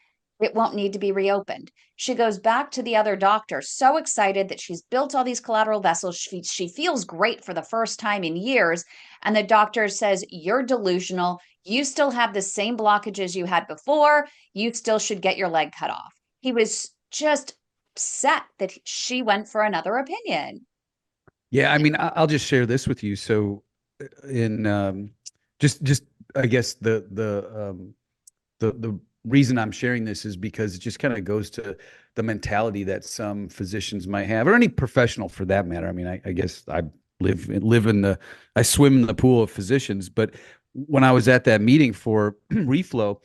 it won't need to be reopened. She goes back to the other doctor, so excited that she's built all these collateral vessels. She feels great for the first time in years. And the doctor says, you're delusional. You still have the same blockages you had before. You still should get your leg cut off. He was just upset that she went for another opinion. Yeah, I mean, I'll just share this with you. So, in just I guess the reason I'm sharing this is because it just kind of goes to the mentality that some physicians might have, or any professional for that matter. I mean, I guess I I swim in the pool of physicians. But when I was at that meeting for reflow,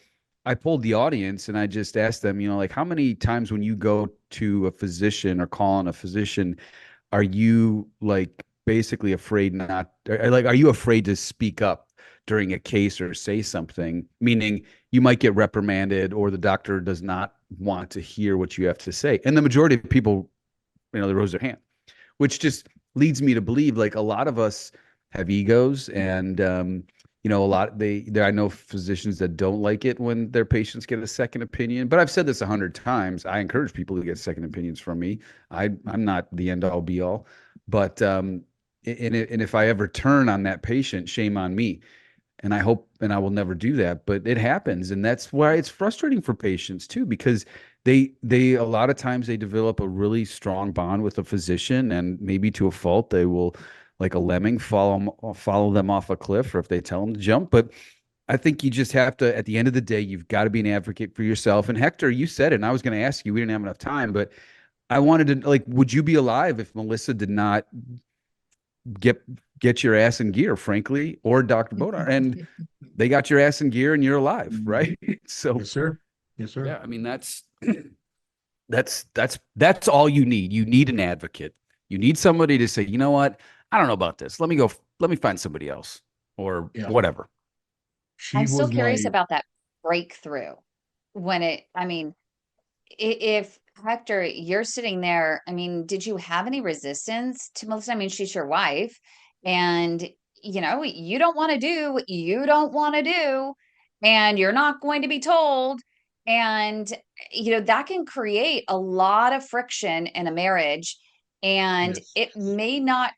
I pulled the audience and I just asked them, like, how many times when you go to a physician or call on a physician, are you like basically afraid are you afraid to speak up during a case or say something, meaning you might get reprimanded or the doctor does not want to hear what you have to say? And the majority of people, they raise their hand, which just leads me to believe like a lot of us have egos and, a lot, I know physicians that don't like it when their patients get a second opinion, but I've said this 100 times. I encourage people to get second opinions from me. I'm not the end all be all, but, and if I ever turn on that patient, shame on me. And I hope, and I will never do that, but it happens. And that's why it's frustrating for patients too, because they a lot of times they develop a really strong bond with a physician, and maybe to a fault, they will, like a lemming, follow them off a cliff, or if they tell them to jump. But I think you just have to, at the end of the day, you've got to be an advocate for yourself. And Hector, you said it, and I was going to ask you, we didn't have enough time, but I wanted to, like, would you be alive if Melissa did not get your ass in gear, frankly, or Dr. Bodar, and they got your ass in gear and you're alive, right? So yes, sir. Yes, sir. Yeah, I mean, that's all you need. You need an advocate. You need somebody to say, you know what? I don't know about this. Let me find somebody else or whatever. I'm still curious about that breakthrough if Hector, you're sitting there, I mean, did you have any resistance to Melissa? I mean, she's your wife, and you don't want to do what you don't want to do, and you're not going to be told. And that can create a lot of friction in a marriage, and it may not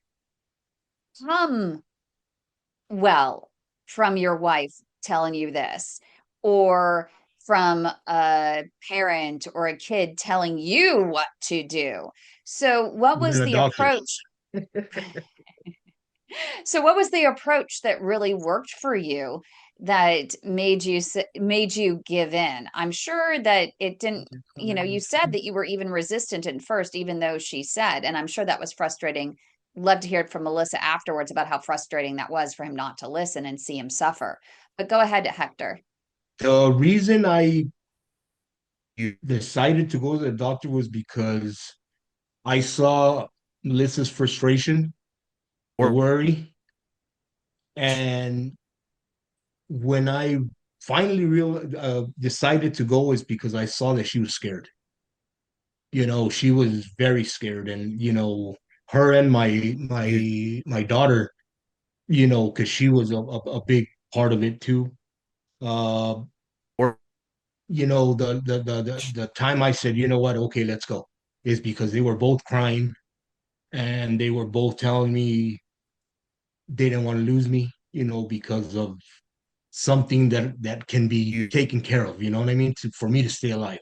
come well from your wife telling you this, or from a parent or a kid telling you what to do. So what was the approach? So what was the approach that really worked for you that made you give in? I'm sure that it didn't, you said that you were even resistant at first, even though she said, and I'm sure that was frustrating. Love to hear it from Melissa afterwards about how frustrating that was for him not to listen and see him suffer. But go ahead, Hector. The reason I decided to go to the doctor was because I saw Melissa's frustration or worry. And when I finally decided to go is because I saw that she was scared. She was very scared, and her and my daughter, because she was a big part of it too. Uh, Or the time I said, you know what, okay, let's go, is because they were both crying, and they were both telling me they didn't want to lose me, because of something that can be taken care of. You know what I mean? For me to stay alive.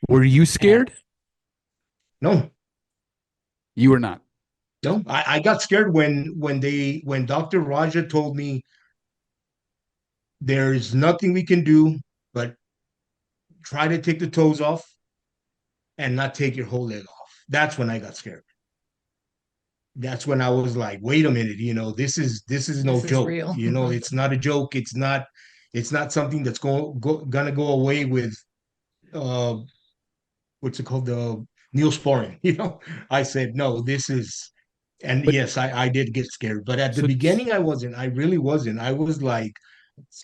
Were you scared? No, you were not. No, I got scared when Dr. Raja told me there's nothing we can do but try to take the toes off and not take your whole leg off. That's when I got scared. That's when I was like, wait a minute, this is no joke. Real. It's not a joke. It's not something that's gonna go away with what's it called? The Neosporin. I said, no, this is. And yes, I did get scared, but at the beginning I wasn't. I really wasn't. I was like,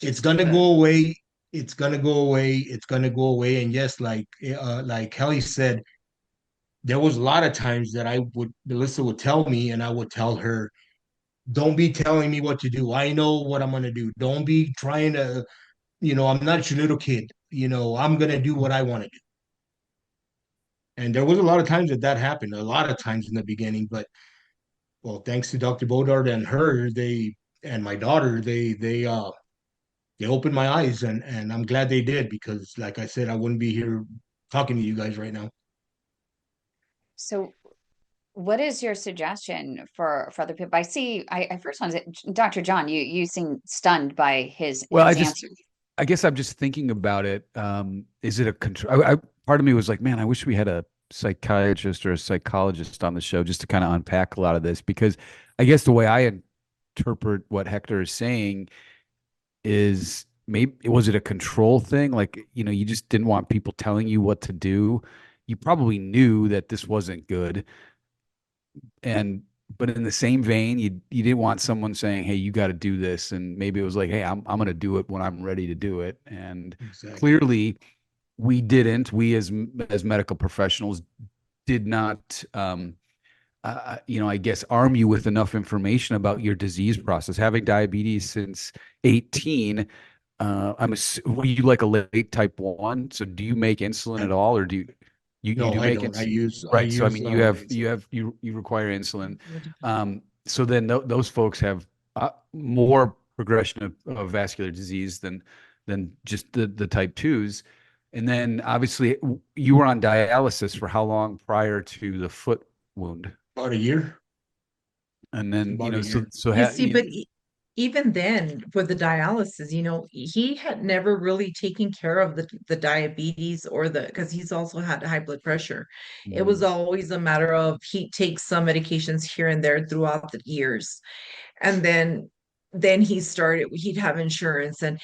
it's gonna go away. It's gonna go away. It's gonna go away. And yes, like Kelly said, there was a lot of times that Melissa would tell me, and I would tell her, don't be telling me what to do. I know what I'm gonna do. Don't be trying to, I'm not your little kid. I'm gonna do what I want to do. And there was a lot of times that happened. A lot of times in the beginning, but well, thanks to Dr. Bodard and her, and my daughter, they opened my eyes, and I'm glad they did, because like I said, I wouldn't be here talking to you guys right now. So what is your suggestion for other people? I first want to say, Dr. John, you seem stunned by his answer. I guess I'm just thinking about it. Is it a control? Part of me was like, man, I wish we had a psychiatrist or a psychologist on the show just to kind of unpack a lot of this, because I guess the way I interpret what Hector is saying is, maybe was it a control thing? Like, you just didn't want people telling you what to do. You probably knew that this wasn't good. But in the same vein, you didn't want someone saying, hey, you got to do this. And maybe it was like, hey, I'm going to do it when I'm ready to do it. And clearly we didn't. We as medical professionals did not, I guess, arm you with enough information about your disease process. Having diabetes since 18, were you like a late type 1? So do you make insulin at all, or do you no, do I make don't. Right. So I mean, you require insulin. So then those folks have more progression of vascular disease than just the type 2s. And then obviously you were on dialysis for how long prior to the foot wound? About a year. And then, but even then with the dialysis, he had never really taken care of the diabetes because he's also had high blood pressure. It was always a matter of he takes some medications here and there throughout the years. And then he'd have insurance, and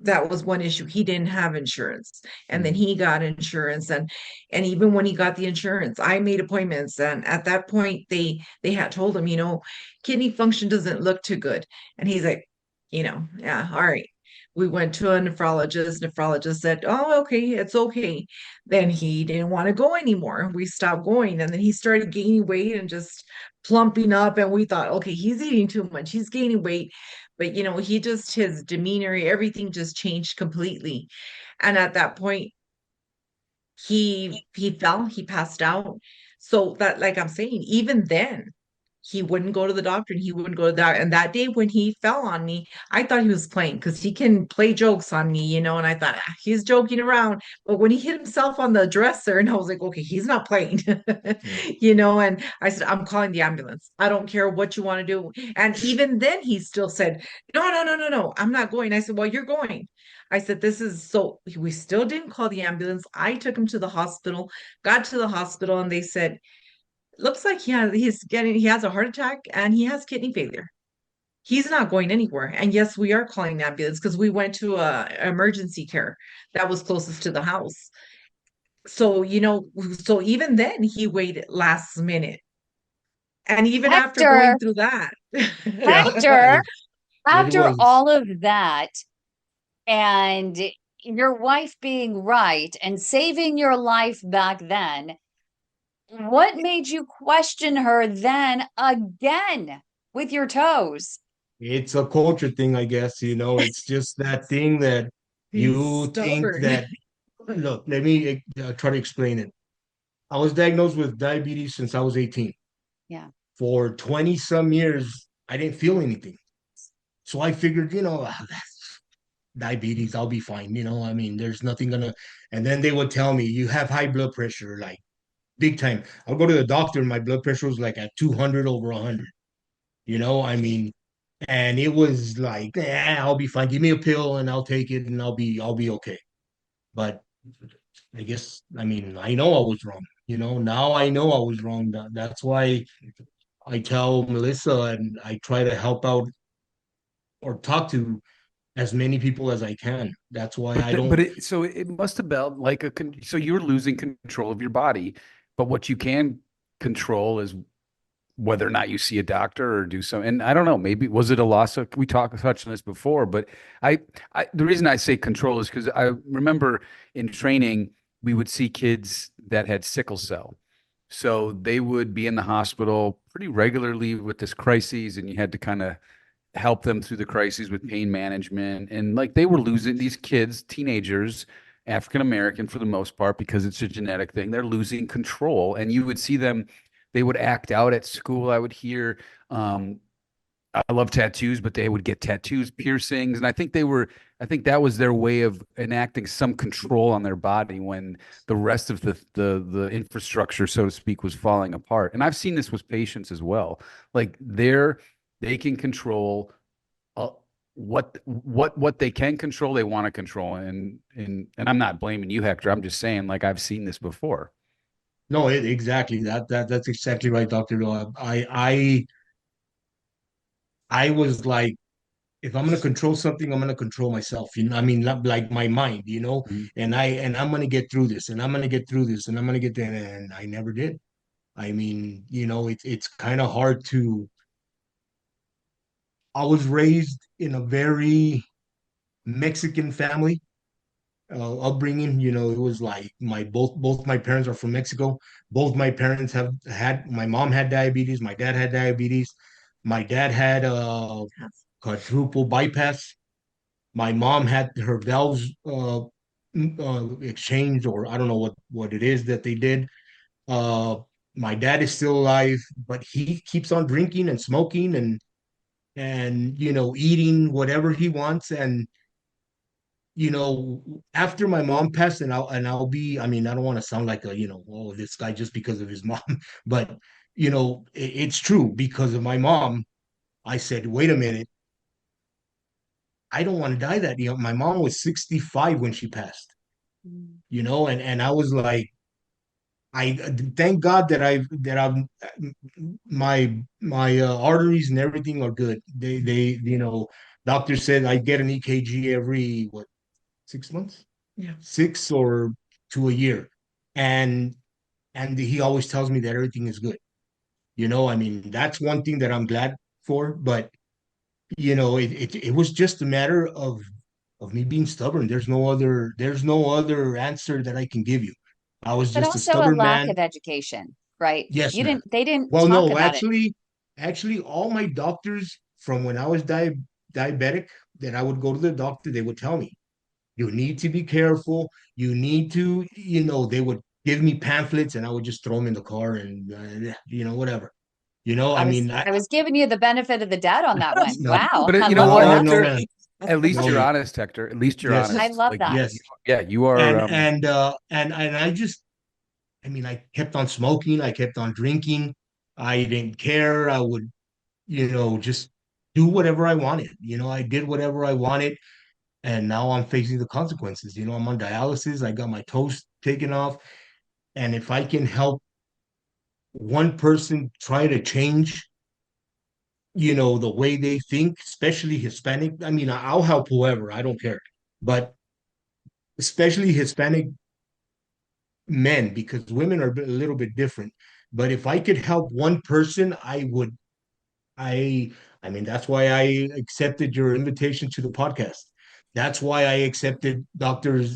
that was one issue. He didn't have insurance, and then he got insurance, and even when he got the insurance, I made appointments, and at that point they had told him, kidney function doesn't look too good, and he's like, yeah, all right. We went to a nephrologist. Nephrologist said, oh, okay, it's okay. Then he didn't want to go anymore. We stopped going, and then he started gaining weight and just plumping up, and we thought, okay, he's eating too much, he's gaining weight. But his demeanor, everything just changed completely. And at that point, he fell, he passed out. So that, like I'm saying, even then he wouldn't go to the doctor, and he wouldn't go to that. And that day when he fell on me, I thought he was playing, because he can play jokes on me, and I thought he's joking around. But when he hit himself on the dresser, and I was like, okay, he's not playing, and I said, I'm calling the ambulance. I don't care what you want to do. And even then he still said, no, I'm not going. I said, well, you're going. I said, we still didn't call the ambulance. I took him to the hospital, got to the hospital, and they said, looks like he has a heart attack and he has kidney failure. He's not going anywhere. And yes, we are calling the ambulance, because we went to emergency care that was closest to the house. So, so even then he waited last minute. And even after going through that, Hector, after all of that, And your wife being right and saving your life back then, what made you question her then again with your toes? It's a culture thing, I guess. It's just that thing that you think stubborn. that. Look, let me try to explain it. I was diagnosed with diabetes since I was 18. Yeah. For 20 some years, I didn't feel anything. So I figured, that's diabetes, I'll be fine. I mean, there's nothing gonna. And then they would tell me, you have high blood pressure, like big time. I'll go to the doctor, and my blood pressure was like at 200 over 100. I mean, and it was like, I'll be fine. Give me a pill and I'll take it and I'll be okay. But I guess, I mean, I know I was wrong. Now I know I was wrong. That's why I tell Melissa and I try to help out or talk to as many people as I can. That's why I don't. So it must have been like so you're losing control of your body, but what you can control is whether or not you see a doctor or do something. And I don't know, maybe was it a loss of, we touched on this before, but the reason I say control is because I remember in training, we would see kids that had sickle cell. So they would be in the hospital pretty regularly with this crises, and you had to kind of help them through the crises with pain management. And like they were losing these kids, teenagers, African American for the most part, because it's a genetic thing, they're losing control. And you would see them, they would act out at school. I would hear, I love tattoos, but they would get tattoos, piercings. And I think that was their way of enacting some control on their body when the rest of the infrastructure, so to speak, was falling apart. And I've seen this with patients as well. Like they can control what they can control, they want to control. And I'm not blaming you, Hector. I'm just saying, like, I've seen this before. No, exactly. That's exactly right, Dr. I was like, if I'm gonna control something, I'm gonna control myself. I mean, not like my mind, and I'm gonna get through this, and I'm gonna get through this, and I'm gonna get there, and I never did. I mean, it's kind of hard to. I was raised in a very Mexican family upbringing. It was like both my parents are from Mexico. Both my parents have had. My mom had diabetes. My dad had diabetes. My dad had quadruple bypass. My mom had her valves exchanged, or I don't know what it is that they did. Uh, my dad is still alive, but he keeps on drinking and smoking and eating whatever he wants. And after my mom passed, and I'll be, I mean, I don't want to sound like a, oh, this guy just because of his mom, but it's true. Because of my mom, I said, wait a minute, I don't want to die that young. My mom was 65 when she passed, and I was like, I thank God that I'm my arteries and everything are good. They doctor said I get an EKG every what, 6 months? Yeah. 6 or to a year. And he always tells me that everything is good. I mean, that's one thing that I'm glad for, but it was just a matter of me being stubborn. There's no other answer that I can give you. I was But just a also a stubborn lack man. of education, right? Yes, ma'am. They didn't Well, talk no, about it. actually, all my doctors from when I was diabetic, that I would go to the doctor, they would tell me, you need to be careful. You need to, they would give me pamphlets, and I would just throw them in the car and, whatever. I mean, I was giving you the benefit of the doubt on that one. no, Wow. But I you know love what, that. no, Hector? man. At least No, you're man. honest, Hector. At least you're Yes. I honest. love Like, that. Yes. yeah, you are. And I just, I mean, I kept on smoking. I kept on drinking. I didn't care. I would, just do whatever I wanted. I did whatever I wanted. And now I'm facing the consequences. I'm on dialysis. I got my toes taken off. And if I can help one person try to change, the way they think, especially Hispanic, I mean, I'll help whoever. I don't care. But especially Hispanic men, because women are a little bit different. But if I could help one person, I would. I I mean, that's why I accepted your invitation to the podcast. That's why I accepted Dr.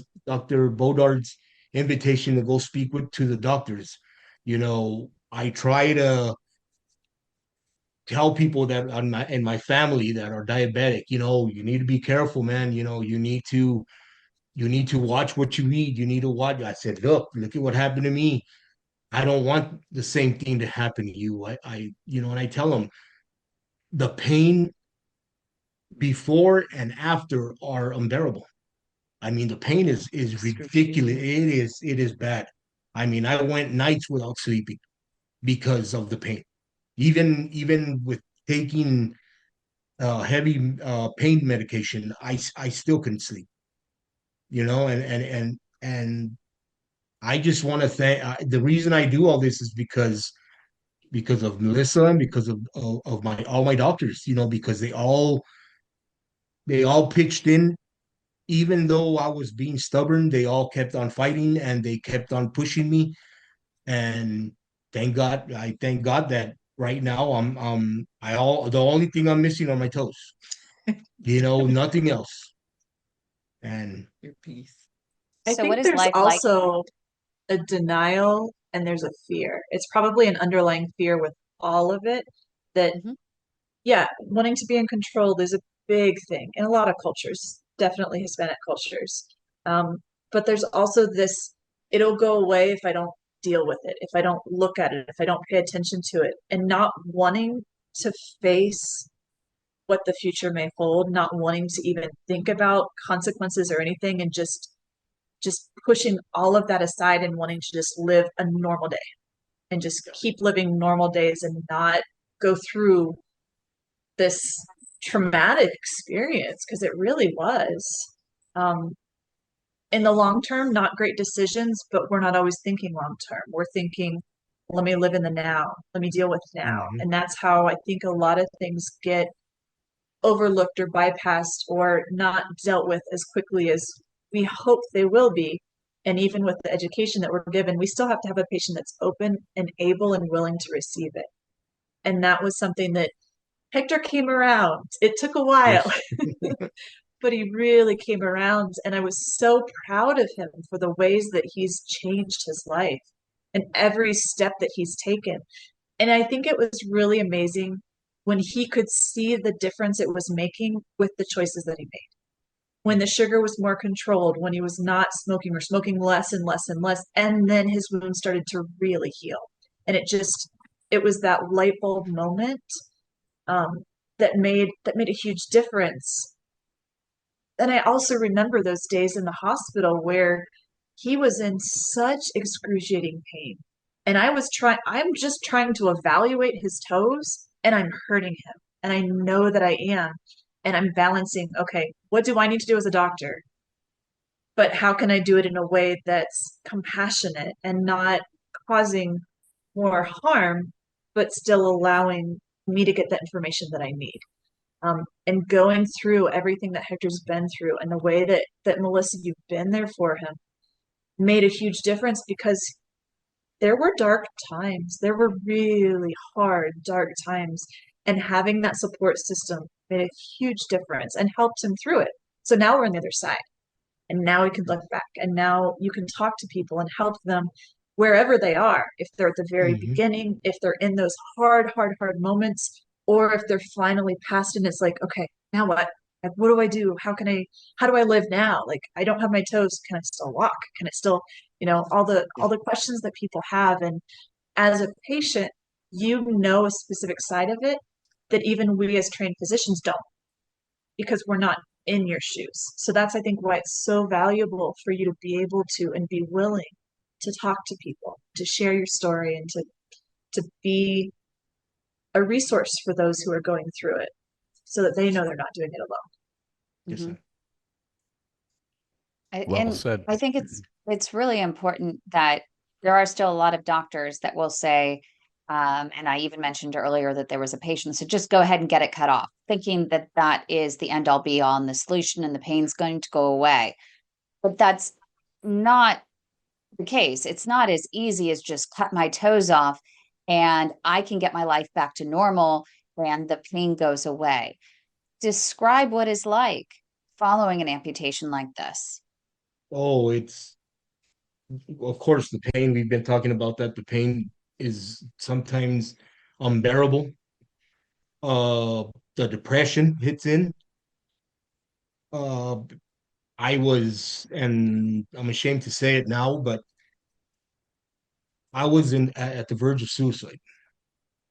Bodard's invitation to go speak to the doctors. I try to tell people that in my family that are diabetic, you need to be careful, man. You need to watch what you eat. You need to watch. I said, look at what happened to me. I don't want the same thing to happen to you. And I tell them the pain before and after are unbearable. I mean, the pain is ridiculous. It is bad. I mean, I went nights without sleeping because of the pain. Even with taking heavy pain medication, I still couldn't sleep. And I just want to thank. The reason I do all this is because of Melissa and because of my all my doctors. Because they all pitched in. Even though I was being stubborn, they all kept on fighting and they kept on pushing me. And I thank God that right now the only thing I'm missing are my toes. Nothing else. And your peace. I So think what is there's life like? also a denial and there's a fear. It's probably an underlying fear with all of it that, yeah, wanting to be in control is a big thing in a lot of cultures, definitely Hispanic cultures. But there's also this, it'll go away if I don't deal with it, if I don't look at it, if I don't pay attention to it, and not wanting to face what the future may hold, not wanting to even think about consequences or anything, and just pushing all of that aside and wanting to just live a normal day and just keep living normal days and not go through this traumatic experience because it really was. In the long term, not great decisions, but we're not always thinking long term. We're thinking, let me live in the now, let me deal with now. And that's how I think a lot of things get overlooked or bypassed or not dealt with as quickly as we hope they will be. And even with the education that we're given, we still have to have a patient that's open and able and willing to receive it. And that was something that Hector came around. It took a while, but he really came around. And I was so proud of him for the ways that he's changed his life and every step that he's taken. And I think it was really amazing when he could see the difference it was making with the choices that he made. When the sugar was more controlled, when he was not smoking or smoking less and less and less, and then his wound started to really heal. And it was that light bulb moment that made a huge difference. And I also remember those days in the hospital where he was in such excruciating pain. And I'm just trying to evaluate his toes and I'm hurting him. And I know that I am. And I'm balancing, okay, what do I need to do as a doctor? But how can I do it in a way that's compassionate and not causing more harm, but still allowing me to get the information that I need? And going through everything that Hector's been through and the way that Melissa, you've been there for him, made a huge difference because there were dark times. There were really hard, dark times. And having that support system made a huge difference and helped him through it. So now we're on the other side. And now we can look back. And now you can talk to people and help them wherever they are. If they're at the very beginning, if they're in those hard, hard, hard moments, or if they're finally past it and it's like, okay, now what? Like, what do I do? How do I live now? Like, I don't have my toes. Can I still walk? Can it still, all the questions that people have. And as a patient, a specific side of it that even we as trained physicians don't, because we're not in your shoes. So that's, I think, why it's so valuable for you to be able to and be willing to talk to people, to share your story, and to be a resource for those who are going through it so that they know they're not doing it alone. Well said. I think it's really important that there are still a lot of doctors that will say, and I even mentioned earlier that there was a patient, so just go ahead and get it cut off, thinking that that is the end all be all and the solution and the pain's going to go away. But that's not the case. It's not as easy as just cut my toes off and I can get my life back to normal and the pain goes away. Describe what it's like following an amputation like this? Oh, it's, of course, the pain. We've been talking about that. The pain is sometimes unbearable. Uh, the depression hits in. Uh, I was, and I'm ashamed to say it now, but I was at the verge of suicide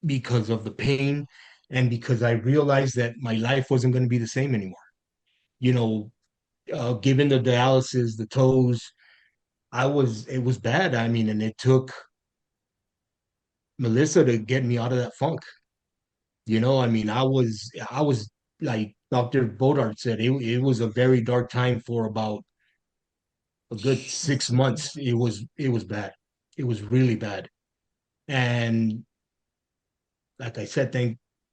because of the pain and because I realized that my life wasn't going to be the same anymore. You know, given the dialysis, the toes, it was bad. I mean, and it took Melissa to get me out of that funk. I mean, I was like Dr. Bodart said, it was a very dark time for about a good 6 months. It was bad. It was really bad. And like I said,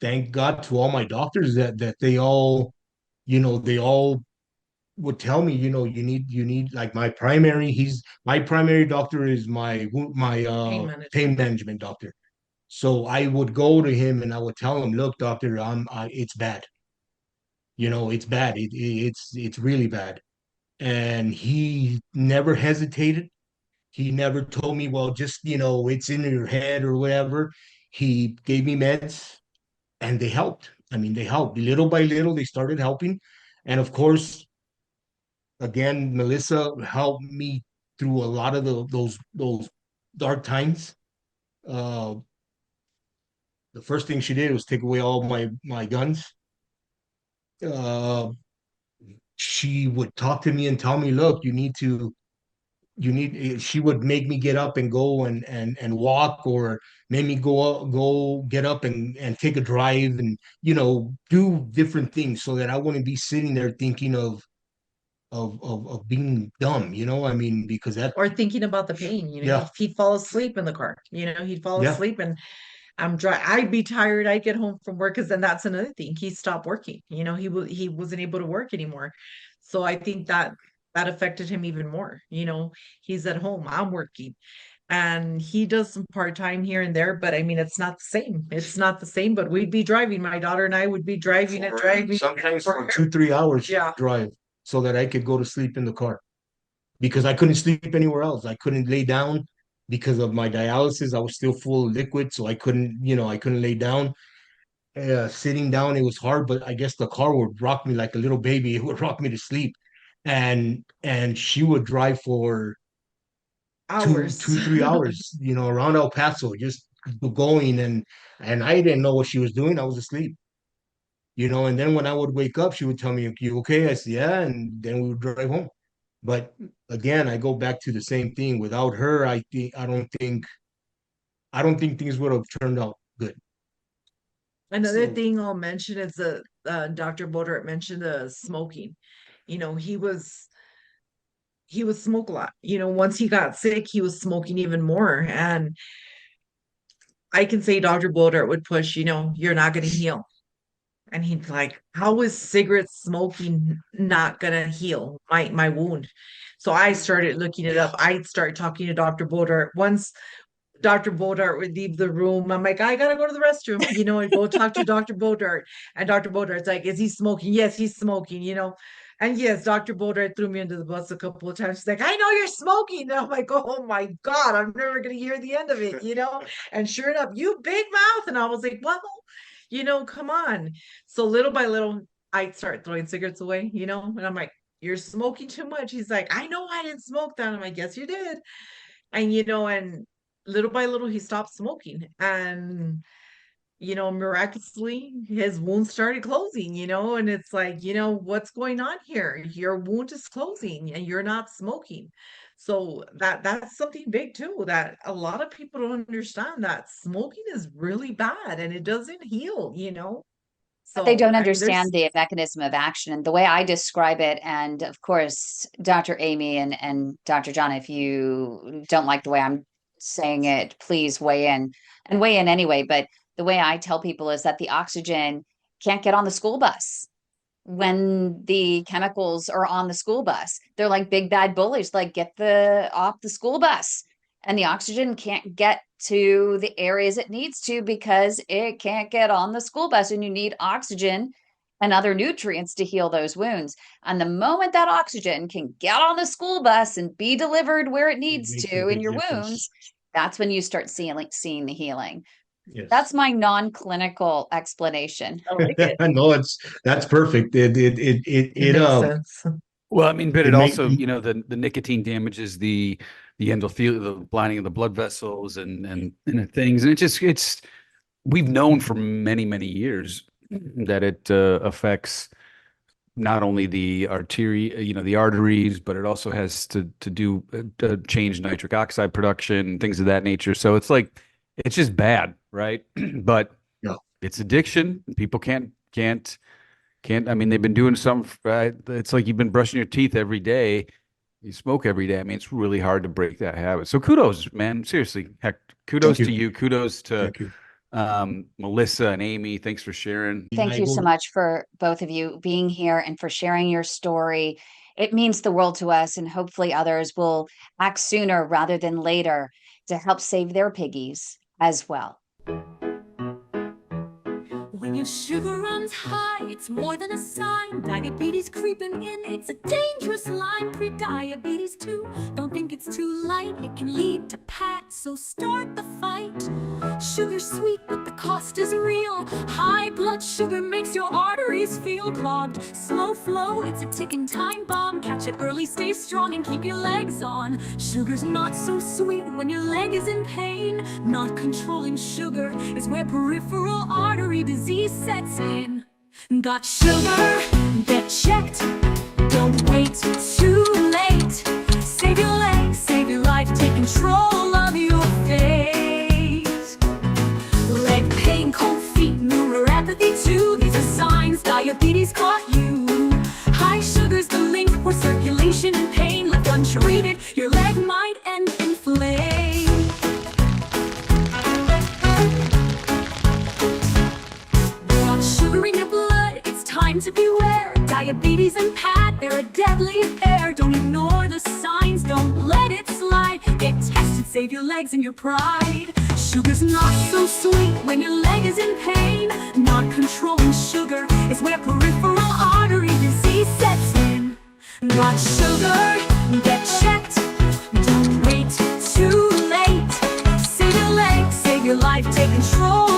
thank God to all my doctors that they all, they all would tell me, you need like my primary doctor is my pain management doctor. So I would go to him and I would tell him, look, doctor, it's bad. It's bad. It's really bad. And he never hesitated. He never told me, well, just, it's in your head or whatever. He gave me meds and they helped. I mean, they helped little by little. They started helping. And of course, again, Melissa helped me through a lot of those dark times. Uh, the first thing she did was take away all my guns. Uh, she would talk to me and tell me, look, she would make me get up and go and walk, or make me go get up and take a drive, and do different things so that I wouldn't be sitting there thinking of being dumb. I mean, because that, or thinking about the pain. Yeah. He'd fall asleep in the car. He'd fall Yeah. asleep, and I'd be tired. I'd get home from work, because then that's another thing. He stopped working. He wasn't able to work anymore. So I think that affected him even more. He's at home, I'm working, and he does some part-time here and there, but I mean, it's not the same. It's not the same, but we'd be driving. My daughter and I would be driving and driving. sometimes for 2-3 hours drive, so that I could go to sleep in the car, because I couldn't sleep anywhere else. I couldn't lay down because of my dialysis. I was still full of liquid, so I couldn't lay down. Sitting down, it was hard, but I guess the car would rock me like a little baby. It would rock me to sleep, and she would drive for hours, 2-3 hours, around El Paso, just going, and I didn't know what she was doing. I was asleep, and then when I would wake up, she would tell me, "You okay?" I said, "Yeah," and then we would drive home. But again, I go back to the same thing. Without her, I don't think things would have turned out good. Another thing I'll mention is Dr. Bodart mentioned the smoking. He would smoke a lot. Once he got sick, he was smoking even more. And I can say Dr. Bodart would push, you're not going to heal. And he'd be like, how is cigarette smoking not going to heal my wound? So I started looking it up. I started talking to Dr. Bodart. Once Dr. Bodart would leave the room, I'm like, I gotta go to the restroom, and go talk to Dr. Bodart. And Dr. Bodart's like, is he smoking? Yes, he's smoking, And yes, Dr. Bodart threw me under the bus a couple of times. She's like, I know you're smoking. And I'm like, oh my God, I'm never gonna hear the end of it, And sure enough, you big mouth. And I was like, well, come on. So little by little, I start throwing cigarettes away, and I'm like, you're smoking too much. He's like, I know I didn't smoke that. I'm like, yes, you did. And and little by little he stopped smoking, and miraculously his wound started closing, and it's like, what's going on here? Your wound is closing and you're not smoking. So that's something big too, that a lot of people don't understand, that smoking is really bad and it doesn't heal. But they don't I mean, understand the mechanism of action. And the way I describe it, and of course, Dr. Amy and Dr. John, if you don't like the way I'm saying it, please weigh in and weigh in anyway. But the way I tell people is that the oxygen can't get on the school bus when the chemicals are on the school bus. They're like big bad bullies, like get off the school bus. And the oxygen can't get to the areas it needs to because it can't get on the school bus, and you need oxygen and other nutrients to heal those wounds. And the moment that oxygen can get on the school bus and be delivered where it needs to in your wounds, that's when you start seeing the healing. Yes. That's my non-clinical explanation. I like it. No, that's perfect. It makes sense. Well, I mean, but it It also, makes- you know, the nicotine damages the endothelium, the lining of the blood vessels and things. And it's we've known for many, many years that it affects not only the the arteries, but it also has to do change nitric oxide production, things of that nature. So it's like, it's just bad, right? But it's addiction. People can't, I mean, they've been doing some, it's like you've been brushing your teeth every day. You smoke every day. I mean, it's really hard to break that habit. So kudos, man. Seriously, heck, kudos to you. Kudos to Melissa and Amy. Thanks for sharing. Thank you so much for both of you being here and for sharing your story. It means the world to us, and hopefully others will act sooner rather than later to help save their piggies as well. When your sugar runs high, it's more than a sign. Diabetes creeping in, it's a dangerous line. Pre-diabetes too, don't think it's too light. It can lead to P.A.D, so start the fight. Sugar's sweet, but the cost is real. High blood sugar makes your arteries feel clogged. Slow flow, it's a ticking time bomb. Catch it early, stay strong, and keep your legs on. Sugar's not so sweet when your leg is in pain. Not controlling sugar is where peripheral artery disease sets in. Got sugar? Get checked. Don't wait too late. Save your legs, save your life, take control of your fate. Leg pain, cold feet, neuropathy too. These are signs diabetes caught you. High sugar's the link where circulation and pain left untreated. Your leg might end in flames. Sugar in your blood, it's time to beware. Diabetes and P.A.D, they're a deadly affair. Don't ignore the signs, don't let it slide. Get tested, save your legs and your pride. Sugar's not so sweet when your leg is in pain. Not controlling sugar is where peripheral artery disease sets in. Got sugar? Get checked. Don't wait too late. Save your legs, save your life, take control